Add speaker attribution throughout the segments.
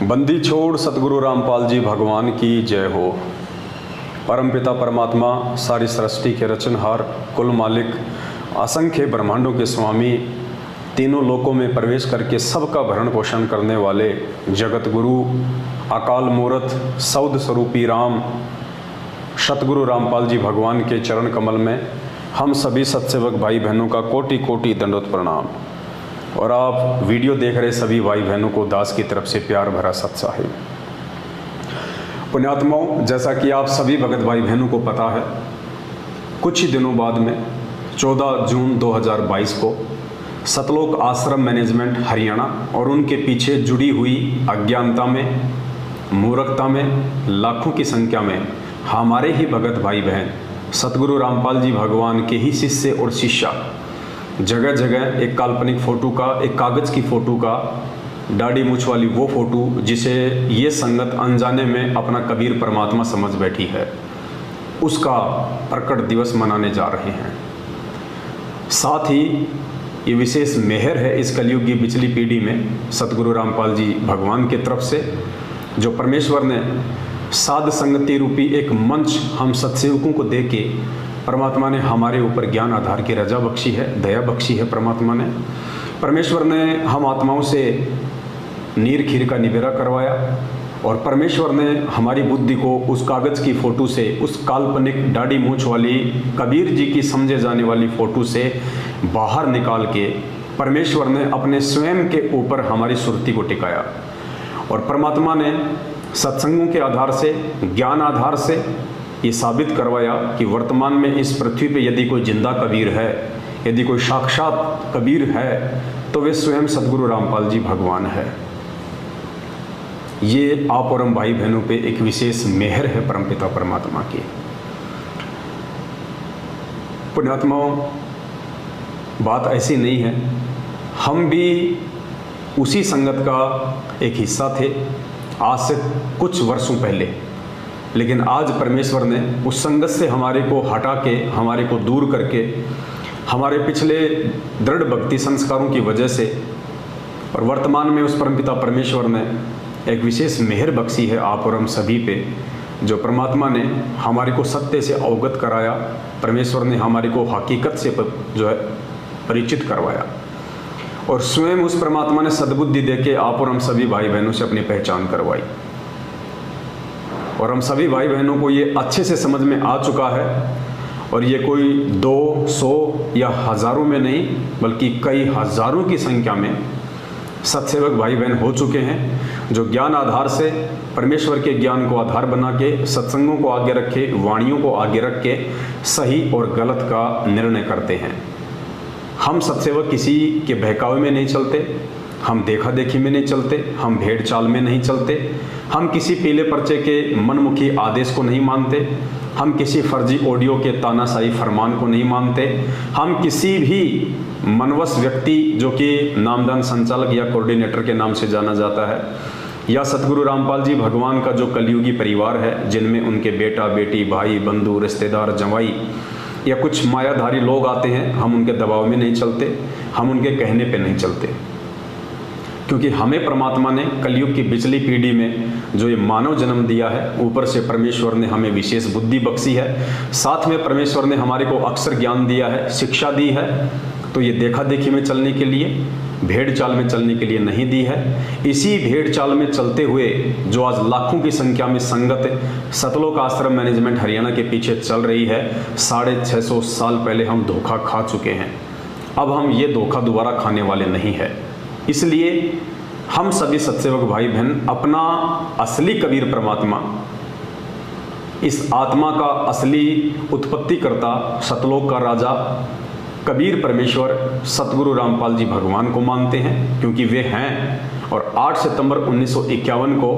Speaker 1: बंदी छोड़ सतगुरु रामपाल जी भगवान की जय हो। परमपिता परमात्मा सारी सृष्टि के रचनहार, कुल मालिक, असंख्य ब्रह्मांडों के स्वामी, तीनों लोकों में प्रवेश करके सबका भरण पोषण करने वाले जगत गुरु, अकाल मूर्त, सौद स्वरूपी राम सतगुरु रामपाल जी भगवान के चरण कमल में हम सभी सत्सेवक भाई बहनों का कोटि कोटि दंडोत प्रणाम। और आप वीडियो देख रहे सभी भाई बहनों को दास की तरफ से प्यार भरा सत साहिब। पुण्यात्माओं, जैसा कि आप सभी भगत भाई बहनों को पता है, कुछ ही दिनों बाद में 14 जून 2022 को सतलोक आश्रम मैनेजमेंट हरियाणा और उनके पीछे जुड़ी हुई अज्ञानता में, मूर्खता में, लाखों की संख्या में हमारे ही भगत भाई बहन सतगुरु रामपाल जी भगवान के ही शिष्य और शिष्या जगह जगह एक काल्पनिक फ़ोटो का, एक कागज़ की फ़ोटो का, दाढ़ी मूछ वाली वो फ़ोटो जिसे ये संगत अनजाने में अपना कबीर परमात्मा समझ बैठी है, उसका प्रकट दिवस मनाने जा रहे हैं। साथ ही ये विशेष मेहर है इस कलयुग की पिछली पीढ़ी में सतगुरु रामपाल जी भगवान के तरफ से, जो परमेश्वर ने साध संगति रूपी एक मंच हम सत्सेवकों को दे के परमात्मा ने हमारे ऊपर ज्ञान आधार की रजा बख्शी है, दया बख्शी है। परमेश्वर ने हम आत्माओं से नीर खीर का निबेरा करवाया और परमेश्वर ने हमारी बुद्धि को उस कागज़ की फ़ोटो से, उस काल्पनिक दाढ़ी मूछ वाली कबीर जी की समझे जाने वाली फ़ोटो से बाहर निकाल के परमेश्वर ने अपने स्वयं के ऊपर हमारी सुरती को टिकाया। और परमात्मा ने सत्संगों के आधार से, ज्ञान आधार से ये साबित करवाया कि वर्तमान में इस पृथ्वी पे यदि कोई जिंदा कबीर है, यदि कोई साक्षात कबीर है, तो वे स्वयं सतगुरु रामपाल जी भगवान है। ये आप और हम भाई बहनों पे एक विशेष मेहर है परमपिता परमात्मा की। पुण्यात्माओं, बात ऐसी नहीं है, हम भी उसी संगत का एक हिस्सा थे आज से कुछ वर्षों पहले, लेकिन आज परमेश्वर ने उस संगत से हमारे को हटा के, हमारे को दूर करके, हमारे पिछले दृढ़ भक्ति संस्कारों की वजह से और वर्तमान में उस परमपिता परमेश्वर ने एक विशेष मेहर बख्शी है आप और हम सभी पे, जो परमात्मा ने हमारे को सत्य से अवगत कराया। परमेश्वर ने हमारे को हकीकत से जो है परिचित करवाया और स्वयं उस परमात्मा ने सद्बुद्धि देके आप और हम सभी भाई बहनों से अपनी पहचान करवाई। और हम सभी भाई बहनों को ये अच्छे से समझ में आ चुका है और ये कोई 200 या हज़ारों में नहीं, बल्कि कई हज़ारों की संख्या में सत्सेवक भाई बहन हो चुके हैं, जो ज्ञान आधार से परमेश्वर के ज्ञान को आधार बना के सत्संगों को आगे रखे, वाणियों को आगे रख के सही और गलत का निर्णय करते हैं। हम सत्सेवक किसी के बहकावे में नहीं चलते, हम देखा देखी में नहीं चलते, हम भेड़ चाल में नहीं चलते, हम किसी पीले पर्चे के मनमुखी आदेश को नहीं मानते, हम किसी फर्जी ऑडियो के तानाशाही फरमान को नहीं मानते, हम किसी भी मनवश व्यक्ति जो कि नामदान संचालक या कोऑर्डिनेटर के नाम से जाना जाता है, या सतगुरु रामपाल जी भगवान का जो कलयुगी परिवार है, जिनमें उनके बेटा बेटी, भाई बंधु, रिश्तेदार, जवाई या कुछ मायाधारी लोग आते हैं, हम उनके दबाव में नहीं चलते, हम उनके कहने पे नहीं चलते, क्योंकि हमें परमात्मा ने कलयुग की पिछली पीढ़ी में जो ये मानव जन्म दिया है, ऊपर से परमेश्वर ने हमें विशेष बुद्धि बख्शी है, साथ में परमेश्वर ने हमारे को अक्षर ज्ञान दिया है, शिक्षा दी है, तो ये देखा देखी में चलने के लिए, भेड़ चाल में चलने के लिए नहीं दी है। इसी भेड़ चाल में चलते हुए जो आज लाखों की संख्या में संगत सतलोक आश्रम मैनेजमेंट हरियाणा के पीछे चल रही है, 650 साल पहले हम धोखा खा चुके हैं। अब हम ये धोखा दोबारा खाने वाले नहीं है। इसलिए हम सभी सत्सेवक भाई बहन अपना असली कबीर परमात्मा, इस आत्मा का असली उत्पत्ति करता, सतलोक का राजा कबीर परमेश्वर सतगुरु रामपाल जी भगवान को मानते हैं, क्योंकि वे हैं। और 8 सितंबर 1951 को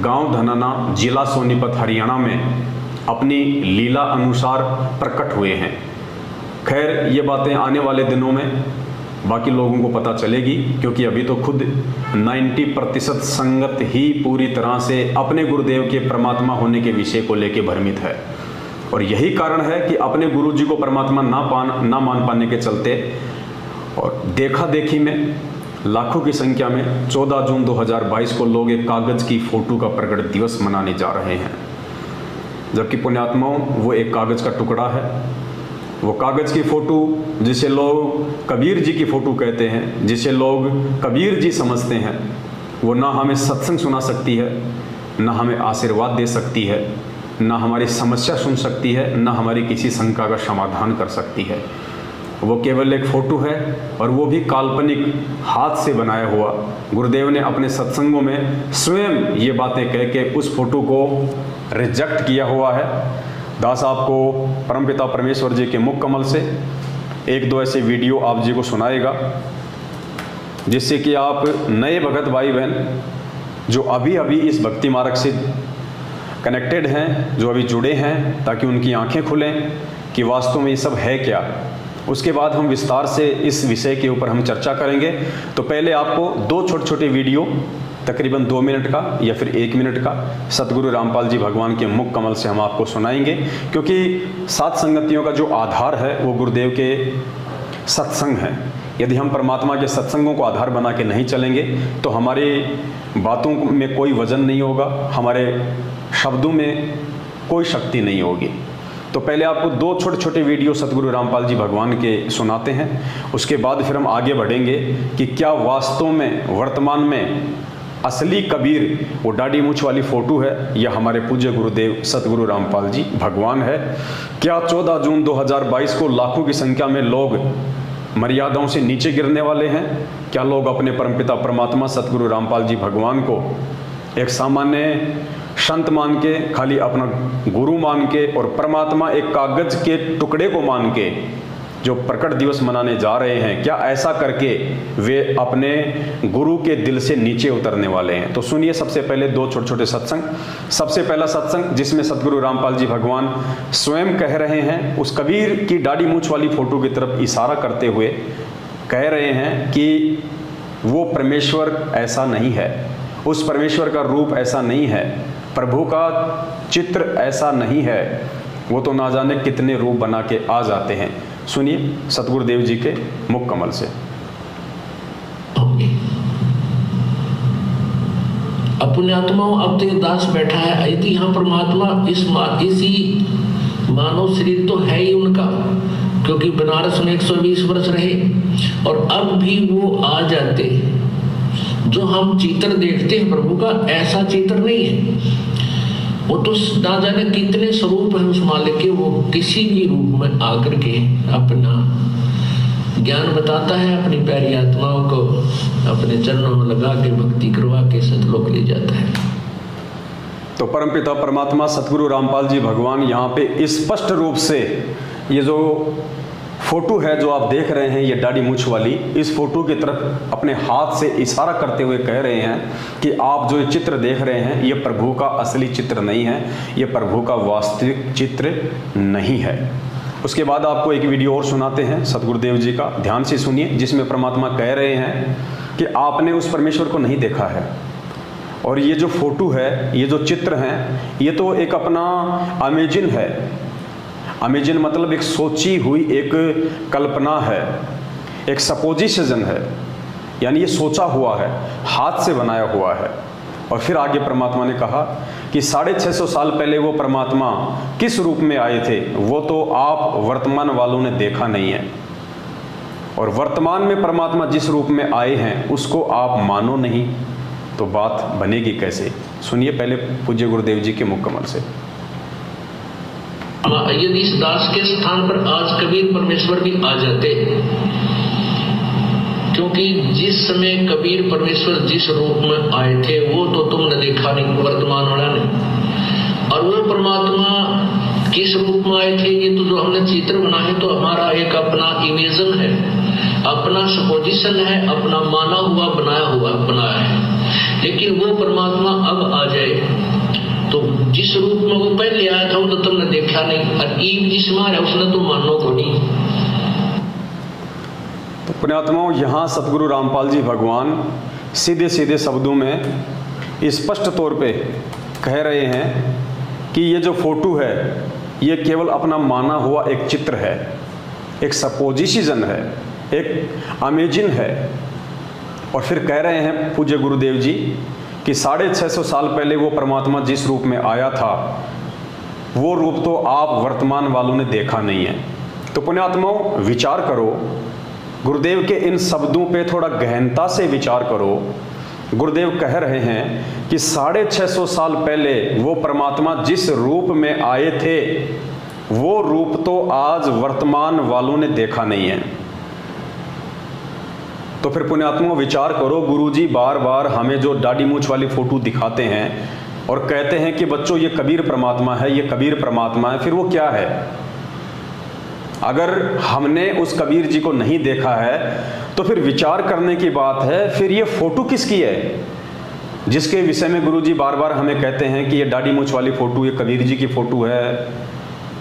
Speaker 1: गांव धनाना, जिला सोनीपत, हरियाणा में अपनी लीला अनुसार प्रकट हुए हैं। खैर, ये बातें आने वाले दिनों में बाकी लोगों को पता चलेगी, क्योंकि अभी तो खुद 90% संगत ही पूरी तरह से अपने गुरुदेव के परमात्मा होने के विषय को लेकर भ्रमित है। और यही कारण है कि अपने गुरु जी को परमात्मा ना मान पाने के चलते और देखा देखी में, लाखों की संख्या में 14 जून 2022 को लोग एक कागज़ की फ़ोटो का प्रकट दिवस मनाने जा रहे हैं, जबकि पुण्यात्माओं वो एक कागज़ का टुकड़ा है। वो कागज़ की फ़ोटो जिसे लोग कबीर जी की फ़ोटो कहते हैं, जिसे लोग कबीर जी समझते हैं, वो ना हमें सत्संग सुना सकती है, ना हमें आशीर्वाद दे सकती है, ना हमारी समस्या सुन सकती है, ना हमारी किसी शंका का समाधान कर सकती है। वो केवल एक फ़ोटो है, और वो भी काल्पनिक हाथ से बनाया हुआ। गुरुदेव ने अपने सत्संगों में स्वयं ये बातें कह के उस फोटो को रिजेक्ट किया हुआ है। दास आपको परमपिता परमेश्वर जी के मुख कमल से एक दो ऐसे वीडियो आप जी को सुनाएगा, जिससे कि आप नए भगत भाई बहन जो अभी अभी इस भक्ति मार्ग से कनेक्टेड हैं, जो अभी जुड़े हैं, ताकि उनकी आंखें खुलें कि वास्तव में ये सब है क्या। उसके बाद हम विस्तार से इस विषय के ऊपर हम चर्चा करेंगे। तो पहले आपको दो छोटे छोटे वीडियो तकरीबन 2 मिनट का या फिर 1 मिनट का सतगुरु रामपाल जी भगवान के मुख कमल से हम आपको सुनाएंगे, क्योंकि सात संगतियों का जो आधार है वो गुरुदेव के सत्संग है। यदि हम परमात्मा के सत्संगों को आधार बना के नहीं चलेंगे तो हमारी बातों में कोई वजन नहीं होगा, हमारे शब्दों में कोई शक्ति नहीं होगी। तो पहले आपको दो छोटे छोटे वीडियो सतगुरु रामपाल जी भगवान के सुनाते हैं, उसके बाद फिर हम आगे बढ़ेंगे कि क्या वास्तव में वर्तमान में असली कबीर वो दाढ़ी मूछ वाली फ़ोटो है या हमारे पूज्य गुरुदेव सतगुरु रामपाल जी भगवान है। क्या 14 जून 2022 को लाखों की संख्या में लोग मर्यादाओं से नीचे गिरने वाले हैं? क्या लोग अपने परमपिता परमात्मा सतगुरु रामपाल जी भगवान को एक सामान्य संत मान के, खाली अपना गुरु मान के, और परमात्मा एक कागज़ के टुकड़े को मान के जो प्रकट दिवस मनाने जा रहे हैं, क्या ऐसा करके वे अपने गुरु के दिल से नीचे उतरने वाले हैं? तो सुनिए सबसे पहले दो छोटे छोटे सत्संग। सबसे पहला सत्संग जिसमें सतगुरु रामपाल जी भगवान स्वयं कह रहे हैं, उस कबीर की दाढ़ी मूछ वाली फ़ोटो की तरफ इशारा करते हुए कह रहे हैं कि वो परमेश्वर ऐसा नहीं है, उस परमेश्वर का रूप ऐसा नहीं है, प्रभु का चित्र ऐसा नहीं है, वो तो ना जाने कितने रूप बना के आ जाते हैं। सुनिए सतगुरुदेव जी के मुख कमल से।
Speaker 2: अपने आत्माओं, अब तो ये दास बैठा है, यदि यहाँ परमात्मा इसी मानव शरीर तो है ही उनका, क्योंकि बनारस में 120 वर्ष रहे, और अब भी वो आ जाते। जो हम चित्र देखते हैं प्रभु का, ऐसा चित्र नहीं है। वो तो ना जाने कितने स्वरूप है उस मालिक के, वो किसी भी रूप में आकर के अपना ज्ञान बताता है, अपनी प्यारी आत्माओं को अपने चरणों में लगा के भक्ति करवा के सतलोक ले जाता है।
Speaker 1: तो परमपिता परमात्मा सतगुरु रामपाल जी भगवान यहाँ पे स्पष्ट रूप से ये जो फोटो है जो आप देख रहे हैं, ये दाढ़ी मूछ वाली, इस फोटो की तरफ अपने हाथ से इशारा करते हुए कह रहे हैं कि आप जो ये चित्र देख रहे हैं, ये प्रभु का असली चित्र नहीं है, ये प्रभु का वास्तविक चित्र नहीं है। उसके बाद आपको एक वीडियो और सुनाते हैं सतगुरुदेव जी का, ध्यान से सुनिए, जिसमें परमात्मा कह रहे हैं कि आपने उस परमेश्वर को नहीं देखा है, और ये जो फोटो है, ये जो चित्र हैं, ये तो एक अपना अमेजिन है। अमेजिन मतलब एक सोची हुई एक कल्पना है, एक सपोजिशन है, यानी ये सोचा हुआ है, हाथ से बनाया हुआ है। और फिर आगे परमात्मा ने कहा कि 650 साल पहले वो परमात्मा किस रूप में आए थे, वो तो आप वर्तमान वालों ने देखा नहीं है, और वर्तमान में परमात्मा जिस रूप में आए हैं उसको आप मानो नहीं, तो बात बनेगी कैसे? सुनिए पहले पूज्य गुरुदेव जी के मुख कमल से।
Speaker 2: यदि इस दास के स्थान पर आज कबीर परमेश्वर भी आ जाते, क्योंकि जिस समय कबीर परमेश्वर जिस रूप में आए थे वो तो तुमने देखा नहीं, वर्तमान वाला नहीं, और वो परमात्मा किस रूप में आए थे, ये तो जो हमने चित्र बना है तो हमारा एक अपना इमेजन है, अपना सपोजिशन है, अपना माना हुआ बनाया है। लेकिन वो परमात्मा अब आ जाए तो जिस रूप में वो पहले आया था वो तो तुमने देखा नहीं, और ईब जिसमें है उसने तो मानो को नहीं।
Speaker 1: तो पुण्यात्माओं, यहाँ सतगुरु रामपाल जी भगवान सीधे सीधे शब्दों में स्पष्ट तौर पे कह रहे हैं कि ये जो फोटो है ये केवल अपना माना हुआ एक चित्र है, एक सपोजिशन है, एक अमेजिन है। और फिर कह रहे हैं पूज्य गुरुदेव जी कि 650 साल पहले वो परमात्मा जिस रूप में आया था वो रूप तो आप वर्तमान वालों ने देखा नहीं है। तो पुण्यात्माओं विचार करो, गुरुदेव के इन शब्दों पे थोड़ा गहनता से विचार करो। गुरुदेव कह रहे हैं कि 650 साल पहले वो परमात्मा जिस रूप में आए थे वो रूप तो आज वर्तमान वालों ने देखा नहीं है। तो फिर पुण्यात्मा विचार करो, गुरुजी बार बार हमें जो दाढ़ी मूंछ वाली फोटो दिखाते हैं और कहते हैं कि बच्चों ये कबीर परमात्मा है, ये कबीर परमात्मा है, फिर वो क्या है? अगर हमने उस कबीर जी को नहीं देखा है तो फिर विचार करने की बात है, फिर ये फोटो किसकी है जिसके विषय में गुरुजी बार बार हमें कहते हैं कि ये दाढ़ी मूंछ वाली फोटो ये कबीर जी की फोटो है।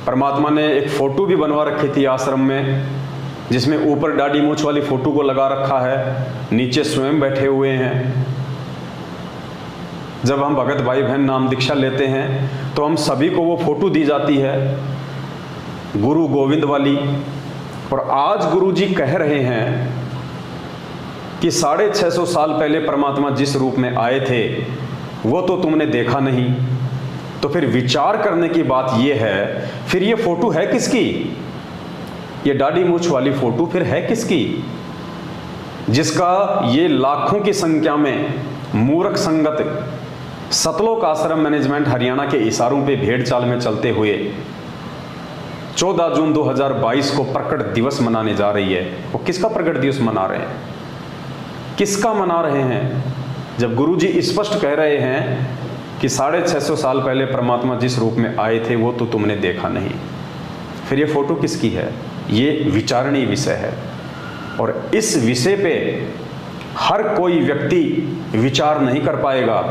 Speaker 1: परमात्मा ने एक फोटो भी बनवा रखी थी आश्रम में जिसमें ऊपर दाढ़ी मूंछ वाली फोटो को लगा रखा है, नीचे स्वयं बैठे हुए हैं। जब हम भगत भाई बहन नाम दीक्षा लेते हैं तो हम सभी को वो फोटो दी जाती है गुरु गोविंद वाली। और आज गुरुजी कह रहे हैं कि 650 साल पहले परमात्मा जिस रूप में आए थे वो तो तुमने देखा नहीं। तो फिर विचार करने की बात ये है, फिर ये फोटो है किसकी? ये दाढ़ी मूंछ वाली फोटो फिर है किसकी जिसका ये लाखों की संख्या में मूर्ख संगत सतलोक आश्रम मैनेजमेंट हरियाणा के इशारों पे भेड़ चाल में चलते हुए 14 जून 2022 को प्रकट दिवस मनाने जा रही है। वो किसका प्रकट दिवस मना रहे हैं, किसका मना रहे हैं? जब गुरुजी स्पष्ट कह रहे हैं कि 650 साल पहले परमात्मा जिस रूप में आए थे वो तो तुमने देखा नहीं, फिर ये फोटो किसकी है? ये विचारणीय विषय है और इस विषय पे हर कोई व्यक्ति विचार नहीं कर पाएगा,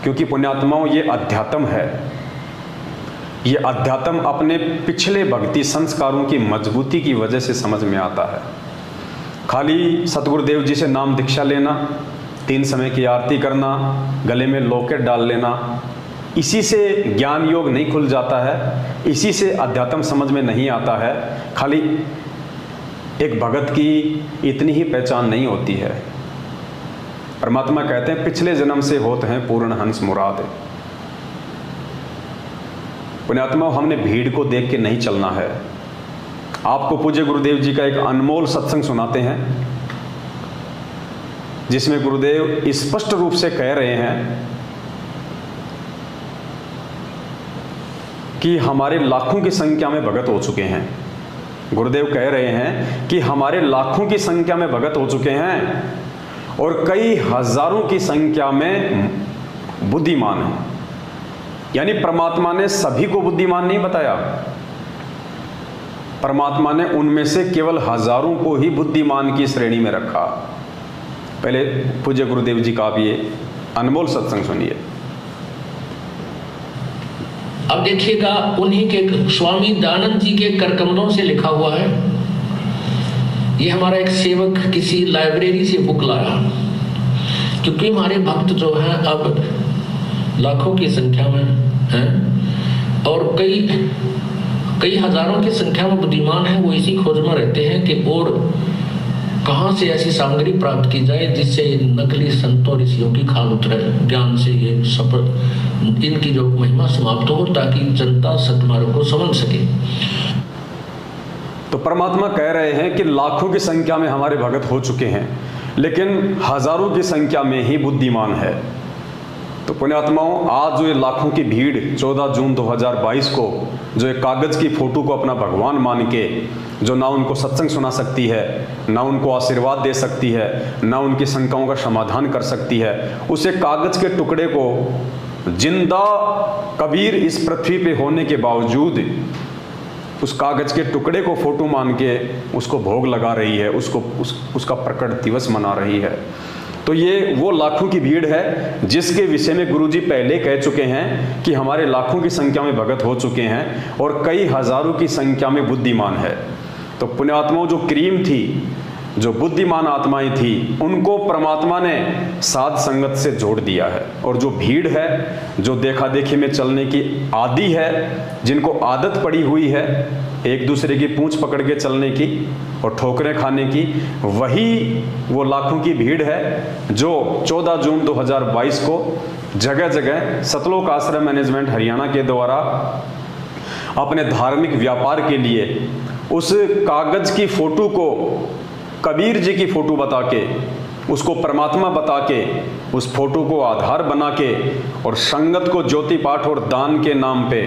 Speaker 1: क्योंकि पुण्यात्माओं ये अध्यात्म है। ये अध्यात्म अपने पिछले भक्ति संस्कारों की मजबूती की वजह से समझ में आता है। खाली सतगुरुदेव जी से नाम दीक्षा लेना, 3 समय की आरती करना, गले में लॉकेट डाल लेना, इसी से ज्ञान योग नहीं खुल जाता है, इसी से अध्यात्म समझ में नहीं आता है। खाली एक भगत की इतनी ही पहचान नहीं होती है। परमात्मा कहते हैं पिछले जन्म से होते हैं पूर्ण हंस मुराद। पुण्यात्मा हमने भीड़ को देख के नहीं चलना है। आपको पूज्य गुरुदेव जी का एक अनमोल सत्संग सुनाते हैं जिसमें गुरुदेव स्पष्ट रूप से कह रहे हैं कि हमारे लाखों की संख्या में भगत हो चुके हैं। गुरुदेव कह रहे हैं कि हमारे लाखों की संख्या में भगत हो चुके हैं और कई हजारों की संख्या में बुद्धिमान हैं। यानी परमात्मा ने सभी को बुद्धिमान नहीं बताया, परमात्मा ने उनमें से केवल हजारों को ही बुद्धिमान की श्रेणी में रखा। पहले पूज्य गुरुदेव जी का आप ये अनमोल सत्संग सुनिए।
Speaker 2: अब देखिएगा, उन्हीं के स्वामी दयानंद जी के करकमलों से लिखा हुआ है। ये हमारा एक सेवक किसी लाइब्रेरी से बुक लाया, क्योंकि हमारे भक्त जो हैं अब लाखों की संख्या में हैं और कई हजारों की संख्या में बुद्धिमान हैं। वो इसी खोज में रहते हैं कि और कहाँ से ऐसी सामग्री प्राप्त की जाए जिससे नकली संतों ऋषियों की खाल उतरे, ज्ञान से ये सफल इनकी जो महिमा समाप्त हो, ताकि जनता सतमार्ग को समझ सके।
Speaker 1: तो परमात्मा कह रहे हैं कि लाखों की संख्या में हमारे भगत हो चुके हैं, लेकिन हजारों की संख्या में ही बुद्धिमान है। तो पुण्यात्माओं, आज जो ये लाखों की भीड़ 14 जून 2022 को जो एक कागज़ की फ़ोटो को अपना भगवान मान के, जो ना उनको सत्संग सुना सकती है, ना उनको आशीर्वाद दे सकती है, ना उनकी शंकाओं का समाधान कर सकती है, उस एक कागज़ के टुकड़े को जिंदा कबीर इस पृथ्वी पे होने के बावजूद उस कागज़ के टुकड़े को फ़ोटो मान के उसको भोग लगा रही है, उसका प्रकट दिवस मना रही है। तो ये वो लाखों की भीड़ है जिसके विषय में गुरुजी पहले कह चुके हैं कि हमारे लाखों की संख्या में भगत हो चुके हैं और कई हजारों की संख्या में बुद्धिमान है। तो पुण्यात्माओं, जो क्रीम थी, जो बुद्धिमान आत्माएं थी, उनको परमात्मा ने साध संगत से जोड़ दिया है। और जो भीड़ है, जो देखा देखी में चलने की आदी है, जिनको आदत पड़ी हुई है, एक दूसरे की पूंछ पकड़ के चलने की और ठोकरें खाने की, वही वो लाखों की भीड़ है जो 14 जून 2022 को जगह जगह सतलोक आश्रम मैनेजमेंट हरियाणा के द्वारा अपने धार्मिक व्यापार के लिए उस कागज की फोटो को कबीर जी की फोटो बता के, उसको परमात्मा बता के, उस फोटो को आधार बना के और संगत को ज्योति पाठ और दान के नाम पे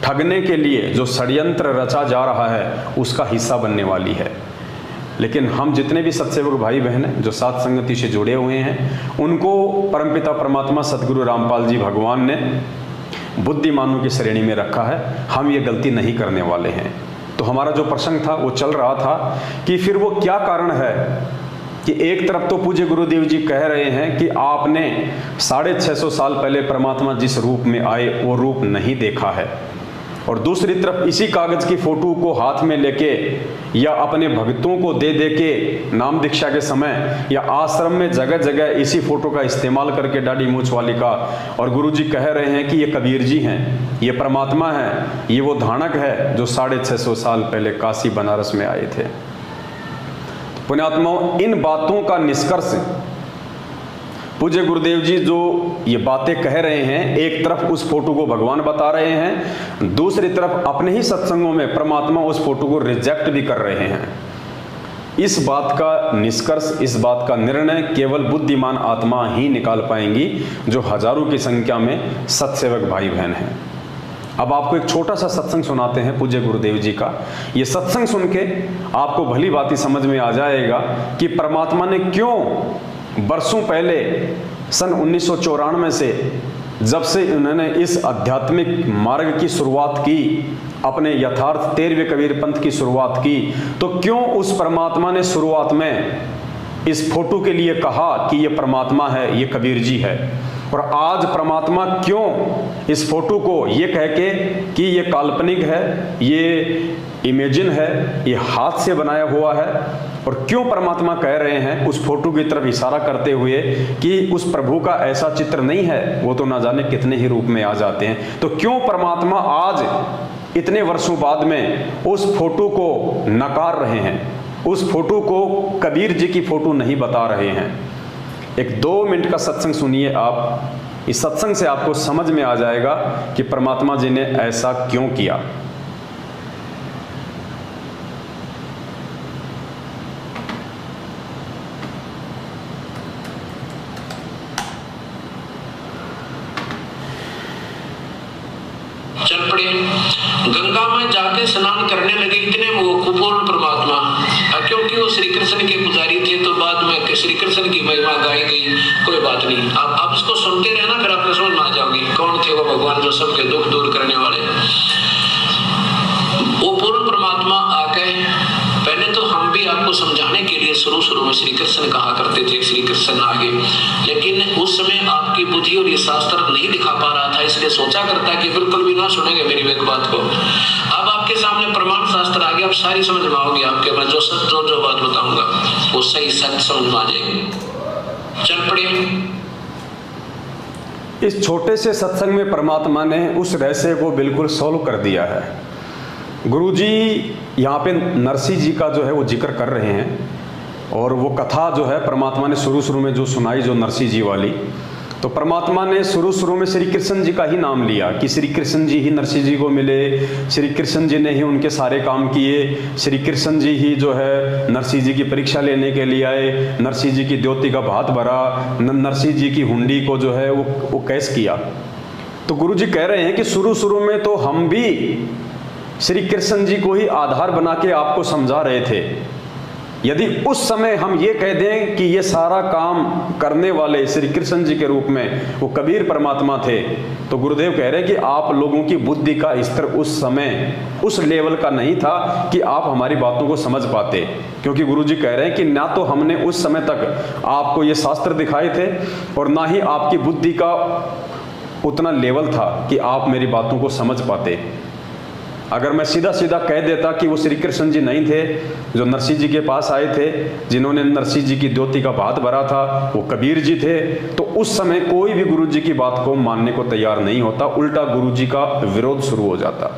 Speaker 1: ठगने के लिए जो षड्यंत्र रचा जा रहा है उसका हिस्सा बनने वाली है। लेकिन हम जितने भी सत्सेवक भाई बहन हैं जो साथ संगति से जुड़े हुए हैं, उनको परमपिता परमात्मा सदगुरु रामपाल जी भगवान ने बुद्धिमानों की श्रेणी में रखा है। हम ये गलती नहीं करने वाले हैं। तो हमारा जो प्रसंग था वो चल रहा था कि फिर वो क्या कारण है कि एक तरफ तो पूज्य गुरुदेव जी कह रहे हैं कि आपने 650 साल पहले परमात्मा जिस रूप में आए वो रूप नहीं देखा है, और दूसरी तरफ इसी कागज की फोटो को हाथ में लेके या अपने भक्तों को दे दे के नाम दीक्षा के समय या आश्रम में जगह जगह इसी फोटो का इस्तेमाल करके दाढ़ी मूंछ वाली का, और गुरुजी कह रहे हैं कि ये कबीर जी हैं, ये परमात्मा है, ये वो धानक है जो 650 साल पहले काशी बनारस में आए थे। पुण्यात्माओं, इन बातों का निष्कर्ष पूज्य गुरुदेव जी जो ये बातें कह रहे हैं, एक तरफ उस फोटो को भगवान बता रहे हैं, दूसरी तरफ अपने ही सत्संगों में परमात्मा उस फोटो को रिजेक्ट भी कर रहे हैं। इस बात का निष्कर्ष, इस बात का निर्णय केवल बुद्धिमान आत्मा ही निकाल पाएंगी जो हजारों की संख्या में सत्सेवक भाई बहन हैं। अब आपको एक छोटा सा सत्संग सुनाते हैं पूज्य गुरुदेव जी का। ये सत्संग सुन के आपको भली बात ही समझ में आ जाएगा कि परमात्मा ने क्यों बरसों पहले सन 1994 से जब से उन्होंने इस आध्यात्मिक मार्ग की शुरुआत की, अपने यथार्थ 13वें कबीर पंथ की शुरुआत की, तो क्यों उस परमात्मा ने शुरुआत में इस फोटो के लिए कहा कि ये परमात्मा है, ये कबीर जी है, और आज परमात्मा क्यों इस फोटो को ये कह के कि ये काल्पनिक है, ये इमेजिन है, ये हाथ से बनाया हुआ है, और क्यों परमात्मा कह रहे हैं उस फोटो की तरफ इशारा करते हुए कि उस प्रभु का ऐसा चित्र नहीं है, वो तो ना जाने कितने ही रूप में आ जाते हैं। तो क्यों परमात्मा आज इतने वर्षों बाद में उस फोटो को नकार रहे हैं, उस फोटो को कबीर जी की फोटो नहीं बता रहे हैं। एक 2 मिनट का सत्संग सुनिए आप। इस सत्संग से आपको समझ में आ जाएगा कि परमात्मा जी ने ऐसा क्यों किया।
Speaker 2: चल पड़े, गंगा में जाके स्नान करने लगे इतने वो कुपूर्ण परमात्मा, क्योंकि वो श्री कृष्ण के पुजारी थे तो बाद में श्री कृष्ण की महिमा गाई गई। कोई बात नहीं, आप इसको सुनते रहना, फिर आपको समझ में आ जाओगे कौन थे वो भगवान जो सबके दुख दूर करने वाले। वो पूर्ण परमात्मा आके पहले तो हम भी आपको समझाने के लिए शुरू में श्री कृष्ण कहा करते थे, श्री कृष्ण आगे, लेकिन उस समय आपकी बुद्धि और ये शास्त्र नहीं दिखा पा रहा था, इसलिए सोचा करता कि बिल्कुल भी ना सुनेंगे मेरी एक बात को। अब आपके सामने प्रमाण शास्त्र आ गया, अब सारी समझ में आओगे आपके, मैं जो सच जो बात बताऊंगा वो सही सच समझ में आ जाएगी। चल पड़े।
Speaker 1: इस छोटे से सत्संग में परमात्मा ने उस रहस्य को बिल्कुल सॉल्व कर दिया है। गुरुजी यहाँ पे नरसिंह जी का जो है वो जिक्र कर रहे हैं, और वो कथा जो है परमात्मा ने शुरू में जो सुनाई, जो नरसिंह जी वाली, तो परमात्मा ने शुरू में श्री कृष्ण जी का ही नाम लिया कि श्री कृष्ण जी ही नरसिंह जी को मिले, श्री कृष्ण जी ने ही उनके सारे काम किए, श्री कृष्ण जी ही जो है नरसिंह जी की परीक्षा लेने के लिए आए, नरसिंह जी की द्योति का भात भरा, नरसिंह जी की हुंडी को जो है वो कैस किया। तो गुरु जी कह रहे हैं कि शुरू में तो हम भी श्री कृष्ण जी को ही आधार बना के आपको समझा रहे थे। यदि उस समय हम ये कह दें कि ये सारा काम करने वाले श्री कृष्ण जी के रूप में वो कबीर परमात्मा थे, तो गुरुदेव कह रहे हैं कि आप लोगों की बुद्धि का स्तर उस समय उस लेवल का नहीं था कि आप हमारी बातों को समझ पाते। क्योंकि गुरुजी कह रहे हैं कि ना तो हमने उस समय तक आपको ये शास्त्र दिखाए थे, और ना ही आपकी बुद्धि का उतना लेवल था कि आप मेरी बातों को समझ पाते। अगर मैं सीधा कह देता कि वो श्री कृष्ण जी नहीं थे जो नरसिंह जी के पास आए थे, जिन्होंने नरसिंह जी की द्योति का भात भरा था, वो कबीर जी थे, तो उस समय कोई भी गुरु जी की बात को मानने को तैयार नहीं होता, उल्टा गुरु जी का विरोध शुरू हो जाता।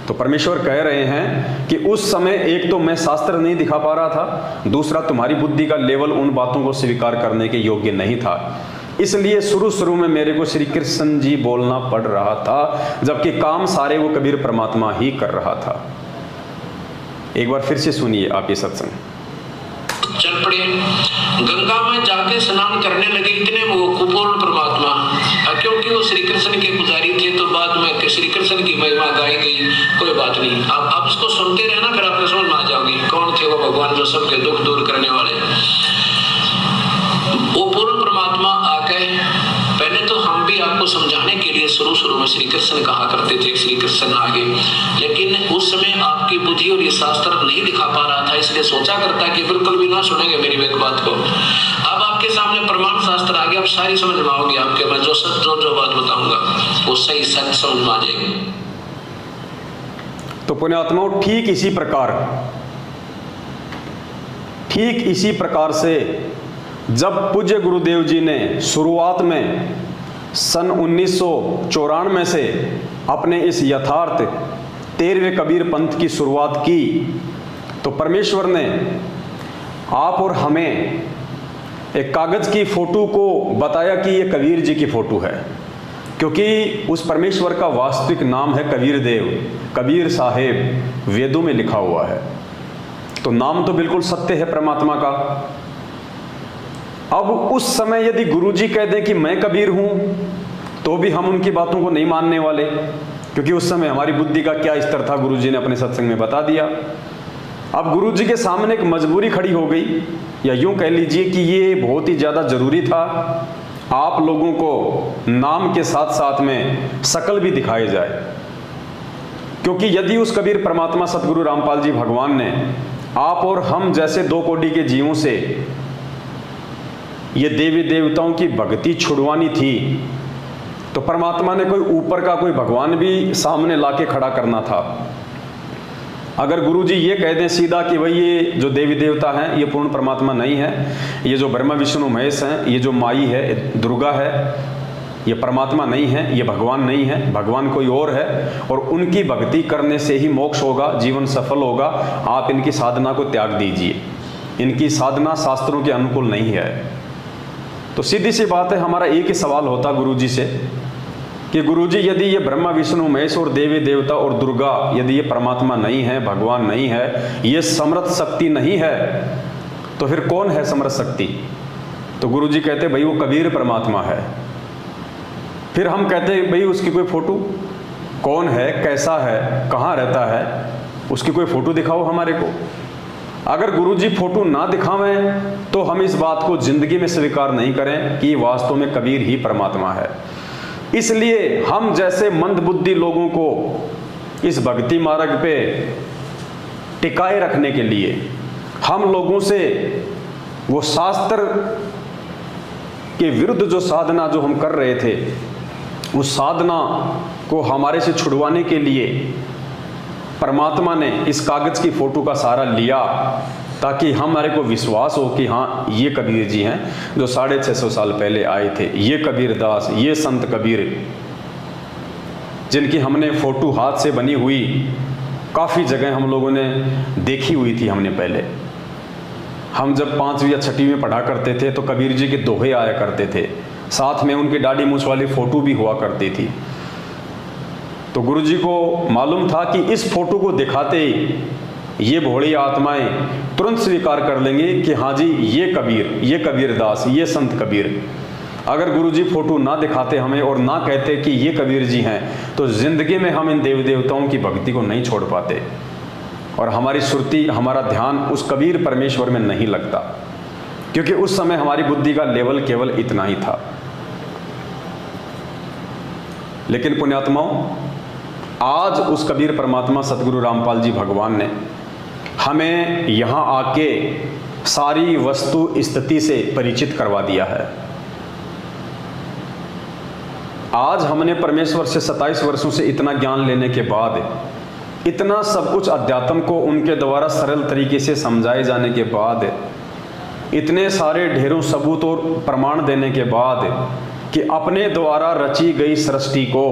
Speaker 1: तो परमेश्वर कह रहे हैं कि उस समय एक तो मैं शास्त्र नहीं दिखा पा रहा था, दूसरा तुम्हारी बुद्धि का लेवल उन बातों को स्वीकार करने के योग्य नहीं था, इसलिए शुरू में मेरे को श्री कृष्ण जी बोलना पड़ रहा था, जबकि काम सारे वो कबीर परमात्मा ही कर रहा था। एक बार फिर से सुनिए आप ये सत्संग।
Speaker 2: चल पड़े, गंगा में जाके स्नान करने लगे इतने वो कुपूर्ण परमात्मा, क्योंकि वो श्री कृष्ण के पुजारी थे तो बाद में श्री कृष्ण की महिमा गाई गई, कोई बात नहीं। आप इसको सुनते रहना, फिर आपको समझ में आ जाओगी कौन थे वो भगवान जो सबके दुख दूर करने वाले। वो पूर्ण परमात्मा आके पहले तो हम भी आपको समझाने के लिए शुरू में श्री कृष्ण कहा करते थे, श्री कृष्ण आगे, लेकिन उस समय आपकी बुद्धि और ये शास्त्र नहीं दिखा पा रहा था, इसलिए सोचा करता कि बिल्कुल भी ना सुनेंगे मेरी एक बात को। अब आपके सामने प्रमाण शास्त्र आ गया, अब सारी समझ में आओगी आपके, मैं जो सच जो बात बताऊंगा वो सही सच समझ में आ जाएगी।
Speaker 1: तो पुण्यात्माओं, ठीक इसी प्रकार से जब पूज्य गुरुदेव जी ने शुरुआत में सन 1994 से अपने इस यथार्थ 13वें कबीर पंथ की शुरुआत की, तो परमेश्वर ने आप और हमें एक कागज़ की फ़ोटो को बताया कि ये कबीर जी की फ़ोटो है, क्योंकि उस परमेश्वर का वास्तविक नाम है कबीर देव, कबीर साहेब, वेदों में लिखा हुआ है। तो नाम तो बिल्कुल सत्य है परमात्मा का। अब उस समय यदि गुरुजी कह दें कि मैं कबीर हूं, तो भी हम उनकी बातों को नहीं मानने वाले, क्योंकि उस समय हमारी बुद्धि का क्या स्तर था गुरुजी ने अपने सत्संग में बता दिया। अब गुरुजी के सामने एक मजबूरी खड़ी हो गई, या यूं कह लीजिए कि ये बहुत ही ज़्यादा ज़रूरी था, आप लोगों को नाम के साथ साथ में शकल भी दिखाई जाए। क्योंकि यदि उस कबीर परमात्मा सतगुरु रामपाल जी भगवान ने आप और हम जैसे दो कोटि के जीवों से ये देवी देवताओं की भक्ति छुड़वानी थी, तो परमात्मा ने कोई ऊपर का कोई भगवान भी सामने लाके खड़ा करना था। अगर गुरुजी ये कह दें सीधा कि भाई ये जो देवी देवता हैं ये पूर्ण परमात्मा नहीं है, ये जो ब्रह्मा विष्णु महेश हैं, ये जो माई है दुर्गा है, ये परमात्मा नहीं है, ये भगवान नहीं है, भगवान कोई और है, और उनकी भक्ति करने से ही मोक्ष होगा, जीवन सफल होगा, आप इनकी साधना को त्याग दीजिए, इनकी साधना शास्त्रों के अनुकूल नहीं है। तो सीधी सी बात है, हमारा एक ही सवाल होता गुरुजी से कि गुरुजी यदि ये ब्रह्मा विष्णु महेश और देवी देवता और दुर्गा यदि ये परमात्मा नहीं है, भगवान नहीं है, ये समर्थ शक्ति नहीं है, तो फिर कौन है समर्थ शक्ति? तो गुरुजी कहते भाई वो कबीर परमात्मा है। फिर हम कहते भाई उसकी कोई फोटो, कौन है, कैसा है, कहाँ रहता है, उसकी कोई फोटो दिखाओ हमारे को। अगर गुरुजी फोटो ना दिखावें तो हम इस बात को जिंदगी में स्वीकार नहीं करें कि वास्तव में कबीर ही परमात्मा है। इसलिए हम जैसे मंदबुद्धि लोगों को इस भक्ति मार्ग पे टिकाए रखने के लिए हम लोगों से वो शास्त्र के विरुद्ध जो साधना जो हम कर रहे थे, उस साधना को हमारे से छुड़वाने के लिए परमात्मा ने इस कागज की फोटो का सहारा लिया, ताकि हमारे को विश्वास हो कि हाँ ये कबीर जी हैं जो 650 साल पहले आए थे, ये कबीर दास, ये संत कबीर, जिनकी हमने फोटो हाथ से बनी हुई काफ़ी जगह हम लोगों ने देखी हुई थी। हमने पहले हम जब 5वीं या 6वीं में पढ़ा करते थे तो कबीर जी के दोहे आया करते थे, साथ में उनकी दाढ़ी मूछ वाली फ़ोटो भी हुआ करती थी। तो गुरुजी को मालूम था कि इस फोटो को दिखाते ही ये भोली आत्माएं तुरंत स्वीकार कर लेंगे कि हाँ जी ये कबीर, ये कबीर दास, ये संत कबीर। अगर गुरुजी फोटो ना दिखाते हमें और ना कहते कि ये कबीर जी हैं, तो ज़िंदगी में हम इन देवी देवताओं की भक्ति को नहीं छोड़ पाते और हमारी सुरती, हमारा ध्यान उस कबीर परमेश्वर में नहीं लगता, क्योंकि उस समय हमारी बुद्धि का लेवल केवल इतना ही था। लेकिन पुण्यात्माओं, आज उस कबीर परमात्मा सतगुरु रामपाल जी भगवान ने हमें यहाँ आके सारी वस्तु स्थिति से परिचित करवा दिया है। आज हमने परमेश्वर से 27 वर्षों से इतना ज्ञान लेने के बाद, इतना सब कुछ अध्यात्म को उनके द्वारा सरल तरीके से समझाए जाने के बाद, इतने सारे ढेरों सबूत और प्रमाण देने के बाद कि अपने द्वारा रची गई सृष्टि को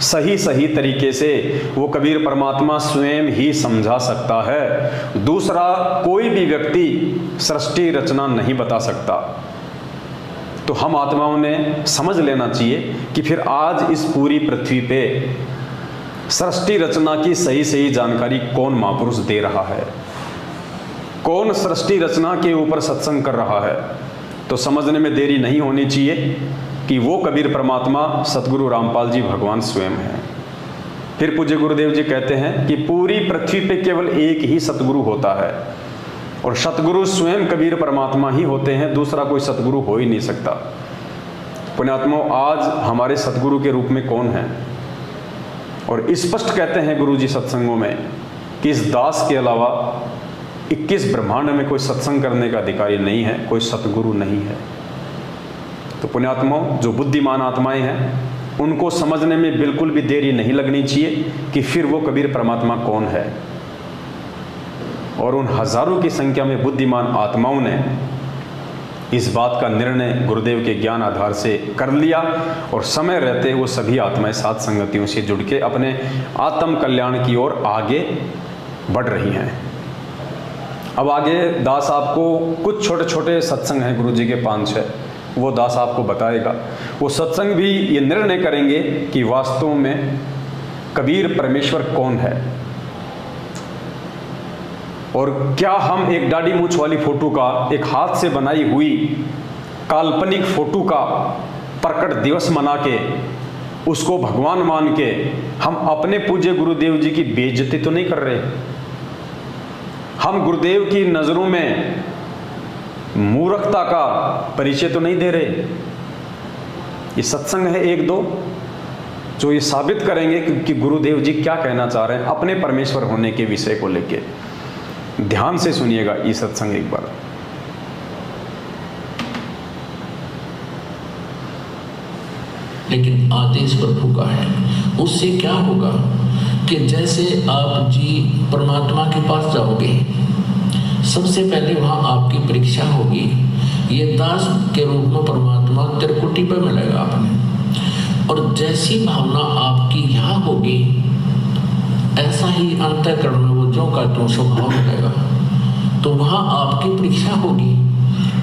Speaker 1: सही सही तरीके से वो कबीर परमात्मा स्वयं ही समझा सकता है। दूसरा कोई भी व्यक्ति सृष्टि रचना नहीं बता सकता। तो हम आत्माओं ने समझ लेना चाहिए कि फिर आज इस पूरी पृथ्वी पे सृष्टि रचना की सही सही जानकारी कौन महापुरुष दे रहा है, कौन सृष्टि रचना के ऊपर सत्संग कर रहा है। तो समझने में देरी नहीं होनी चाहिए कि वो कबीर परमात्मा सतगुरु रामपाल जी भगवान स्वयं हैं। फिर पूज्य गुरुदेव जी कहते हैं कि पूरी पृथ्वी पे केवल एक ही सतगुरु होता है और सतगुरु स्वयं कबीर परमात्मा ही होते हैं, दूसरा कोई सतगुरु हो ही नहीं सकता। पुण्यात्माओं, आज हमारे सतगुरु के रूप में कौन है? और स्पष्ट कहते हैं गुरु जी सत्संगों में कि इस दास के अलावा 21 ब्रह्मांड में कोई सत्संग करने का अधिकारी नहीं है, कोई सतगुरु नहीं है। तो पुण्यात्माओं, जो बुद्धिमान आत्माएं हैं उनको समझने में बिल्कुल भी देरी नहीं लगनी चाहिए कि फिर वो कबीर परमात्मा कौन है। और उन हजारों की संख्या में बुद्धिमान आत्माओं ने इस बात का निर्णय गुरुदेव के ज्ञान आधार से कर लिया और समय रहते वो सभी आत्माएं साथ संगतियों से जुड़ के अपने आत्म कल्याण की ओर आगे बढ़ रही हैं। अब आगे दास आपको कुछ छोटे छोटे सत्संग हैं गुरु जी के 5-6, वो दास आपको बताएगा। वो सत्संग भी ये निर्णय करेंगे कि वास्तव में कबीर परमेश्वर कौन है और क्या हम एक दाढ़ी मूछ वाली फोटो का, एक हाथ से बनाई हुई काल्पनिक फोटो का प्रकट दिवस मना के उसको भगवान मान के हम अपने पूज्य गुरुदेव जी की बेइज्जती तो नहीं कर रहे? हम गुरुदेव की नज़रों में मूर्खता का परिचय तो नहीं दे रहे? ये सत्संग है 1-2 जो ये साबित करेंगे कि गुरुदेव जी क्या कहना चाह रहे हैं अपने परमेश्वर होने के विषय को लेके। ध्यान से सुनिएगा ये सत्संग एक बार।
Speaker 2: लेकिन आदेश प्रभु का है। उससे क्या होगा कि जैसे आप जी परमात्मा के पास जाओगे, सबसे पहले वहां आपकी परीक्षा होगी। ये दास के रूप में परमात्मा त्रिकुटी पे मिलेगा आपने, और जैसी भावना आपकी यहाँ होगी ऐसा ही अंतःकरण में वो जो का त्यों स्वभाव मिलेगा। तो वहाँ आपकी परीक्षा होगी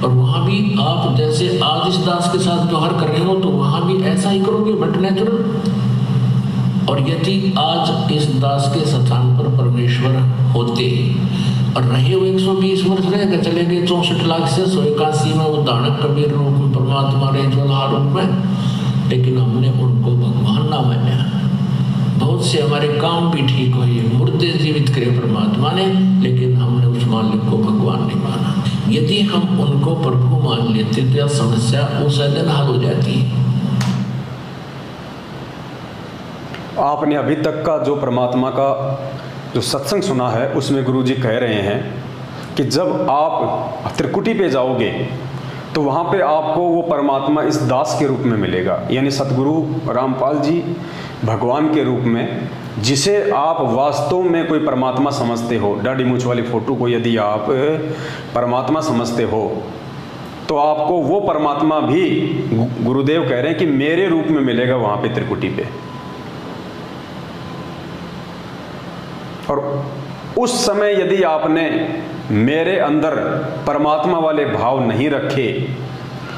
Speaker 2: और वहाँ भी आप जैसे आज इस दास के साथ व्यवहार कर रहे हो तो वहाँ भी ऐसा ही करोगे, बट नेचुरल। और यदि आज इस दास के स्थान पर परमेश्वर होते और रहे हुए 120 वर्ष रह गए, चले गए 64 लाख से 181 में वो दानक कबीर रूप में परमात्मा रहे ज्वला रूप में, लेकिन हमने उनको भगवान ना माना। बहुत से हमारे काम भी ठीक हुए, मुर्दे जीवित करे परमात्मा ने, लेकिन हमने उस मालिक को भगवान नहीं माना। यदि हम उनको प्रभु मान लेते तो यह समस्या उस दिन हल हो जाती है।
Speaker 1: आपने अभी तक का जो परमात्मा का जो सत्संग सुना है उसमें गुरु जी कह रहे हैं कि जब आप त्रिकुटी पे जाओगे तो वहाँ पे आपको वो परमात्मा इस दास के रूप में मिलेगा, यानी सतगुरु रामपाल जी भगवान के रूप में, जिसे आप वास्तव में कोई परमात्मा समझते हो। दाढ़ी मूछ वाली फोटो को यदि आप परमात्मा समझते हो तो आपको वो परमात्मा भी गुरुदेव कह रहे हैं कि मेरे रूप में मिलेगा वहाँ पे त्रिकुटी पे। और उस समय यदि आपने मेरे अंदर परमात्मा वाले भाव नहीं रखे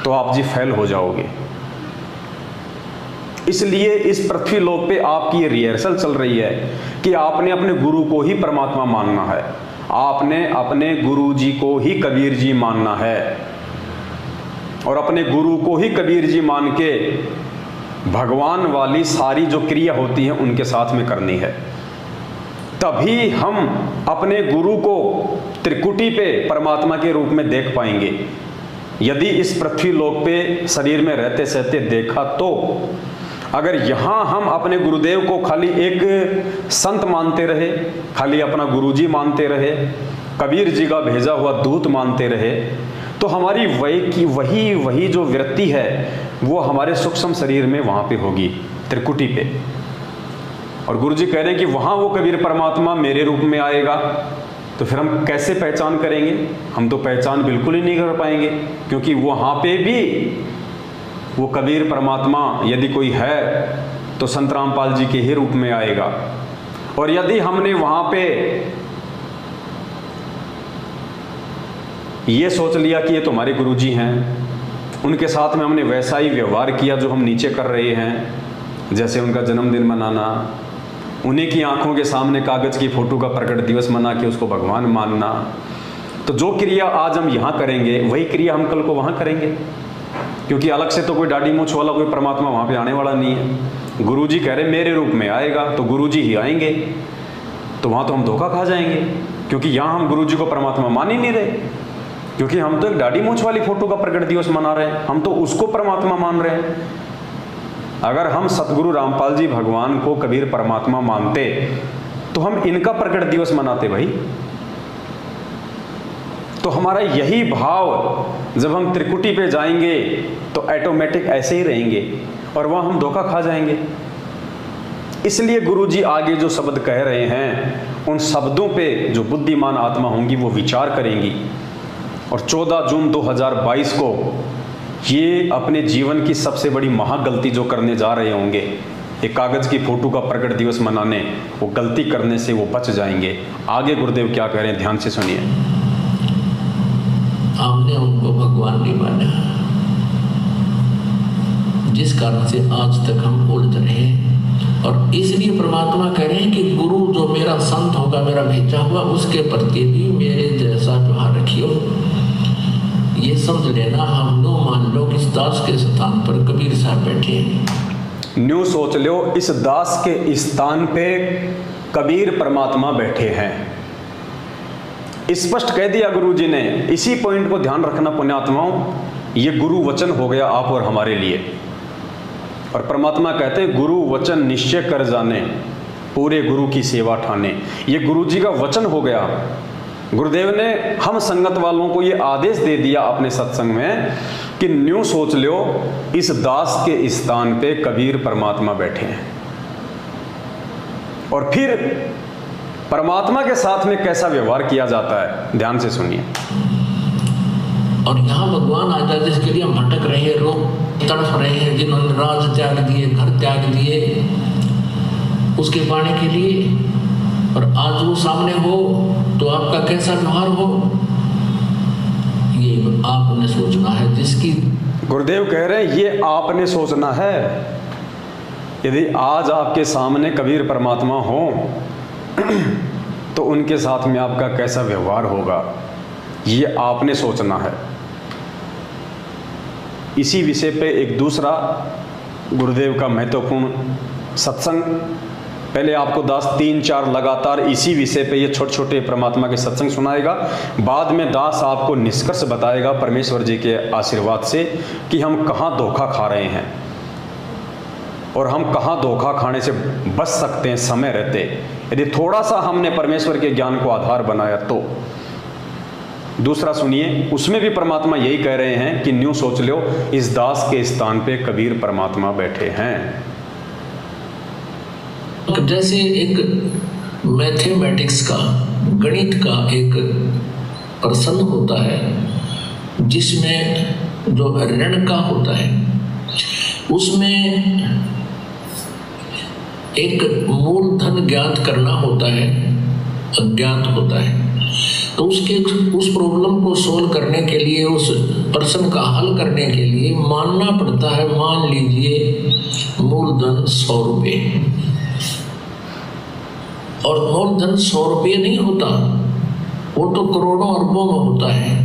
Speaker 1: तो आप जी फेल हो जाओगे। इसलिए इस पृथ्वी लोक पे आपकी ये रिहर्सल चल रही है कि आपने अपने गुरु को ही परमात्मा मानना है, आपने अपने गुरु जी को ही कबीर जी मानना है और अपने गुरु को ही कबीर जी मान के भगवान वाली सारी जो क्रिया होती है उनके साथ में करनी है। तभी हम अपने गुरु को त्रिकुटी पे परमात्मा के रूप में देख पाएंगे। यदि इस पृथ्वी लोक पे शरीर में रहते सहते देखा तो अगर यहाँ हम अपने गुरुदेव को खाली एक संत मानते रहे, खाली अपना गुरुजी मानते रहे, कबीर जी का भेजा हुआ दूत मानते रहे, तो हमारी वही जो वृत्ति है वो हमारे सूक्ष्म शरीर में वहाँ पे होगी त्रिकुटी पे। और गुरु जी कह रहे हैं कि वहाँ वो कबीर परमात्मा मेरे रूप में आएगा। तो फिर हम कैसे पहचान करेंगे? हम तो पहचान बिल्कुल ही नहीं कर पाएंगे, क्योंकि वहाँ पे भी वो कबीर परमात्मा यदि कोई है तो संत रामपाल जी के ही रूप में आएगा। और यदि हमने वहां पे ये सोच लिया कि ये तो हमारे गुरुजी हैं, उनके साथ में हमने वैसा ही व्यवहार किया जो हम नीचे कर रहे हैं, जैसे उनका जन्मदिन मनाना, उन्हीं की आंखों के सामने कागज की फोटो का प्रकट दिवस मना के उसको भगवान मानना, तो जो क्रिया आज हम यहाँ करेंगे वही क्रिया हम कल को वहाँ करेंगे, क्योंकि अलग से तो कोई दाढ़ी मूंछ वाला कोई परमात्मा वहाँ पे आने वाला नहीं है। गुरुजी कह रहे मेरे रूप में आएगा, तो गुरुजी ही आएंगे, तो वहाँ तो हम धोखा खा जाएंगे, क्योंकि यहाँ हम गुरुजी को परमात्मा मान ही नहीं रहे, क्योंकि हम तो एक दाढ़ी मूंछ वाली फोटो का प्रकट दिवस मना रहे हैं, हम तो उसको परमात्मा मान रहे हैं। अगर हम सतगुरु रामपाल जी भगवान को कबीर परमात्मा मानते तो हम इनका प्रकट दिवस मनाते भाई। तो हमारा यही भाव जब हम त्रिकुटी पे जाएंगे तो ऑटोमेटिक ऐसे ही रहेंगे और वहाँ हम धोखा खा जाएंगे। इसलिए गुरुजी आगे जो शब्द कह रहे हैं उन शब्दों पे जो बुद्धिमान आत्मा होंगी वो विचार करेंगी, और 14 जून 2022 को ये अपने जीवन की सबसे बड़ी महागलती जो करने जा रहे होंगे, एक कागज की फोटो का प्रकट दिवस मनाने, वो गलती करने से वो बच जाएंगे। आगे गुरुदेव क्या कह रहे हैं, ध्यान से सुनिए।
Speaker 2: हमने उनको भगवान नहीं माना, जिस कारण से आज तक हम उलझ रहे हैं, और इसलिए परमात्मा कह रहे हैं कि गुरु जो मेरा संत होगा, मेरा भेजा हुआ, उसके प्रति भी मेरे जैसा व्यवहार रखियो। ये समझ लेना, हम लो मान लो इस दास के स्थान पर कबीर साहब बैठे हैं।
Speaker 1: न्यू सोच लो, इस दास के स्थान पे कबीर परमात्मा बैठे हैं। स्पष्ट कह दिया गुरुजी ने। इसी पॉइंट को ध्यान रखना पुण्यात्माओं, ये गुरु वचन हो गया आप और हमारे लिए। और परमात्मा कहते हैं गुरु वचन निश्चय कर जाने, पूरे गुरु की सेवा ठाने। ये गुरुजी का वचन हो गया। गुरुदेव ने हम संगत वालों को ये आदेश दे दिया अपने सत्संग में कि न्यू सोच लो, इस दास के स्थान पे कबीर परमात्मा बैठे हैं। और फिर परमात्मा के साथ में कैसा व्यवहार किया जाता है, ध्यान से सुनिए।
Speaker 2: और यहाँ भगवान आता है जिसके लिए हम भटक रहे हैं, रोग तड़फ रहे हैं, जिन्होंने राज त्याग दिए, घर त्याग दिए उसके पाने के लिए, और आज वो सामने हो तो आपका कैसा व्यवहार हो, ये आपने सोचना है। जिसकी
Speaker 1: गुरुदेव कह रहे हैं ये आपने सोचना है। यदि आज आपके सामने कबीर परमात्मा हो तो उनके साथ में आपका कैसा व्यवहार होगा, ये आपने सोचना है। इसी विषय पे एक दूसरा गुरुदेव का महत्वपूर्ण सत्संग, पहले आपको दास 3-4 लगातार इसी विषय पे ये छोटे छोटे परमात्मा के सत्संग सुनाएगा। बाद में दास आपको निष्कर्ष बताएगा परमेश्वर जी के आशीर्वाद से कि हम कहाँ धोखा खा रहे हैं और हम कहाँ धोखा खाने से बच सकते हैं समय रहते, यदि थोड़ा सा हमने परमेश्वर के ज्ञान को आधार बनाया तो। दूसरा सुनिए, उसमें भी परमात्मा यही कह रहे हैं कि न्यू सोच लो, इस दास के स्थान पे कबीर परमात्मा बैठे हैं।
Speaker 2: जैसे एक मैथमेटिक्स का, गणित का एक प्रश्न होता है जिसमें जो ऋण का होता है उसमें एक मूलधन ज्ञात करना होता है, अज्ञात होता है। तो उस प्रॉब्लम को सोल्व करने के लिए, उस प्रश्न का हल करने के लिए मानना पड़ता है, मान लीजिए मूलधन 100 रुपये, और मूलधन 100 रुपये नहीं होता, वो तो करोड़ों अरबों में होता है।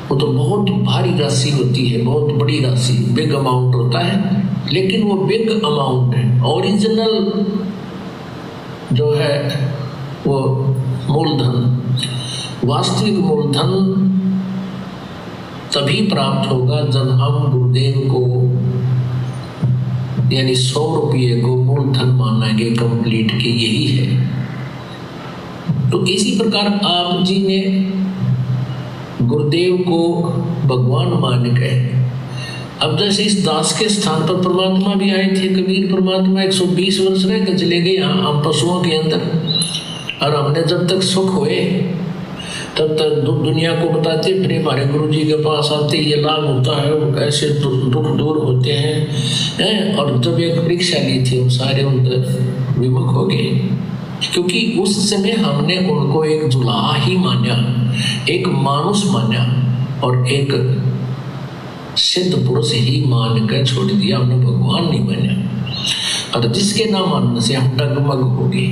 Speaker 2: वो तो बहुत भारी राशि होती है, बहुत बड़ी राशि, बिग अमाउंट होता है। लेकिन वो बिग अमाउंट है, ओरिजिनल जो है वो मूलधन, वास्तविक मूलधन तभी प्राप्त होगा जब हम गुरुदेव को यानी 100 रुपये को मूलधन मानेंगे कंप्लीट के, यही है। तो इसी प्रकार आप जी ने गुरुदेव को भगवान मान गए। अब जैसे इस दास के स्थान पर परमात्मा भी आए थे, कबीर परमात्मा 120 वर्ष रह के चले गए यहाँ हम पशुओं के अंदर, और हमने जब तक सुख हुए तब तक दुनिया को बताते, फिर हमारे गुरु जी के पास आते, ये लाभ होता है, ऐसे दुख दूर होते हैं। और जब एक परीक्षा ली थी, वो सारे उनसे विमुख हो गए, क्योंकि उस समय हमने उनको एक दुल्हा ही माना, एक मानुष माना और एक सिद्ध पुरुष ही मान कर छोड़ दिया, हमने भगवान नहीं माना। और जिसके ना मानने से हम डगमग हो गए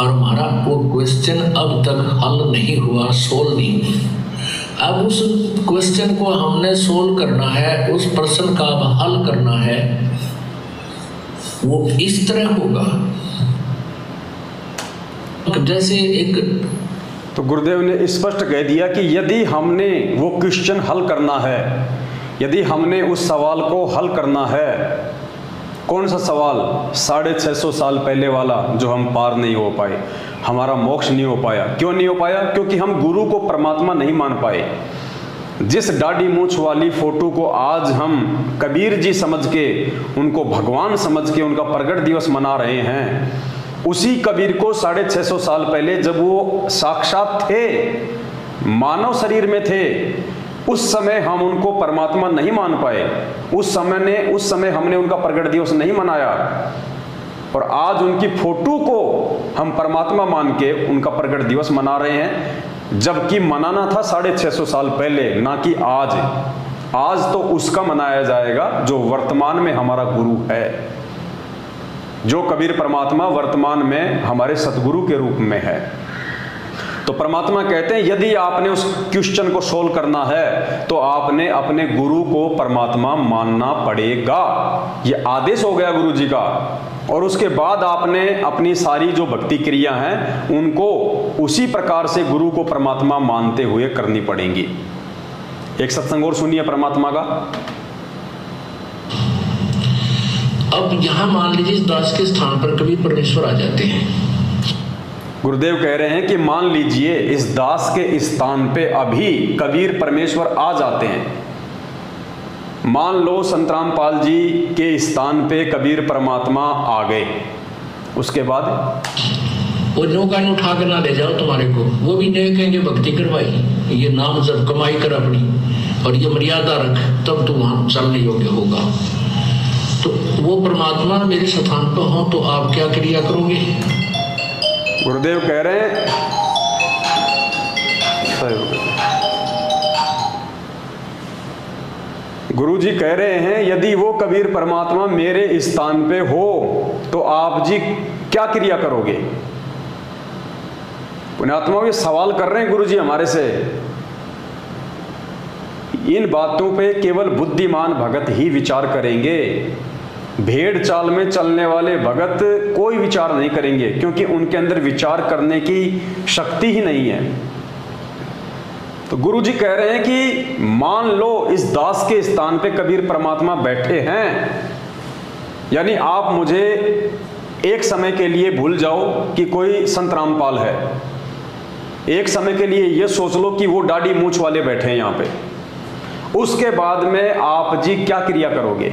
Speaker 2: और हमारा वो क्वेश्चन अब तक हल नहीं हुआ, सोल्व नहीं हुआ। अब उस क्वेश्चन को हमने सोल्व करना है, उस प्रश्न का अब हल करना है। वो इस तरह होगा जैसे एक,
Speaker 1: तो गुरुदेव ने स्पष्ट कह दिया कि यदि हमने वो क्वेश्चन हल करना है, यदि हमने उस सवाल को हल करना है, कौन सा सवाल? 650 साल पहले वाला, जो हम पार नहीं हो पाए, हमारा मोक्ष नहीं हो पाया। क्यों नहीं हो पाया? क्योंकि हम गुरु को परमात्मा नहीं मान पाए। जिस दाढ़ी मूंछ वाली फोटो को आज हम कबीर जी समझ के, उनको भगवान समझ के उनका प्रगट दिवस मना रहे हैं, उसी कबीर को 650 साल पहले जब वो साक्षात थे, मानव शरीर में थे, उस समय हम उनको परमात्मा नहीं मान पाए। उस समय हमने उनका प्रगट दिवस नहीं मनाया, और आज उनकी फोटो को हम परमात्मा मान के उनका प्रगट दिवस मना रहे हैं, जबकि मनाना था 650 साल पहले, ना कि आज। आज तो उसका मनाया जाएगा जो वर्तमान में हमारा गुरु है, जो कबीर परमात्मा वर्तमान में हमारे सतगुरु के रूप में है। तो परमात्मा कहते हैं यदि आपने उस क्वेश्चन को सोल्व करना है तो आपने अपने गुरु को परमात्मा मानना पड़ेगा। ये आदेश हो गया गुरु जी का। और उसके बाद आपने अपनी सारी जो भक्ति क्रिया हैं उनको उसी प्रकार से गुरु को परमात्मा मानते हुए करनी पड़ेंगी। एक सत्संग और सुनिए परमात्मा का।
Speaker 2: अब यहां मान लीजिए इस दास के स्थान पर कभी परमेश्वर आ जाते हैं।
Speaker 1: गुरुदेव कह रहे हैं कि मान लीजिए इस दास के स्थान पे अभी कबीर परमेश्वर आ जाते हैं। मान लो संत रामपाल जी के स्थान पे कबीर परमात्मा आ गए, उसके बाद
Speaker 2: वो नौका उठा के ना ले जाओ तुम्हारे को, वो भी नहीं कहेंगे भक्ति करवाई, ये नाम जब कमाई कर अपनी और ये मर्यादा रख, तब तू वहां चलने योग्य होगा। तो वो परमात्मा मेरे स्थान पर हो तो आप क्या क्रिया करोगे?
Speaker 1: गुरुदेव कह रहे हैं, गुरु जी कह रहे हैं यदि वो कबीर परमात्मा मेरे स्थान पे हो तो आप जी क्या क्रिया करोगे? पुण्यात्मा ये सवाल कर रहे हैं गुरु जी हमारे से। इन बातों पे केवल बुद्धिमान भगत ही विचार करेंगे। भेड़ चाल में चलने वाले भगत कोई विचार नहीं करेंगे, क्योंकि उनके अंदर विचार करने की शक्ति ही नहीं है। तो गुरु जी कह रहे हैं कि मान लो इस दास के स्थान पे कबीर परमात्मा बैठे हैं, यानी आप मुझे एक समय के लिए भूल जाओ कि कोई संत रामपाल है, एक समय के लिए ये सोच लो कि वो दाढ़ी मूंछ वाले बैठे हैं यहाँ पे। उसके बाद में आप जी क्या क्रिया करोगे?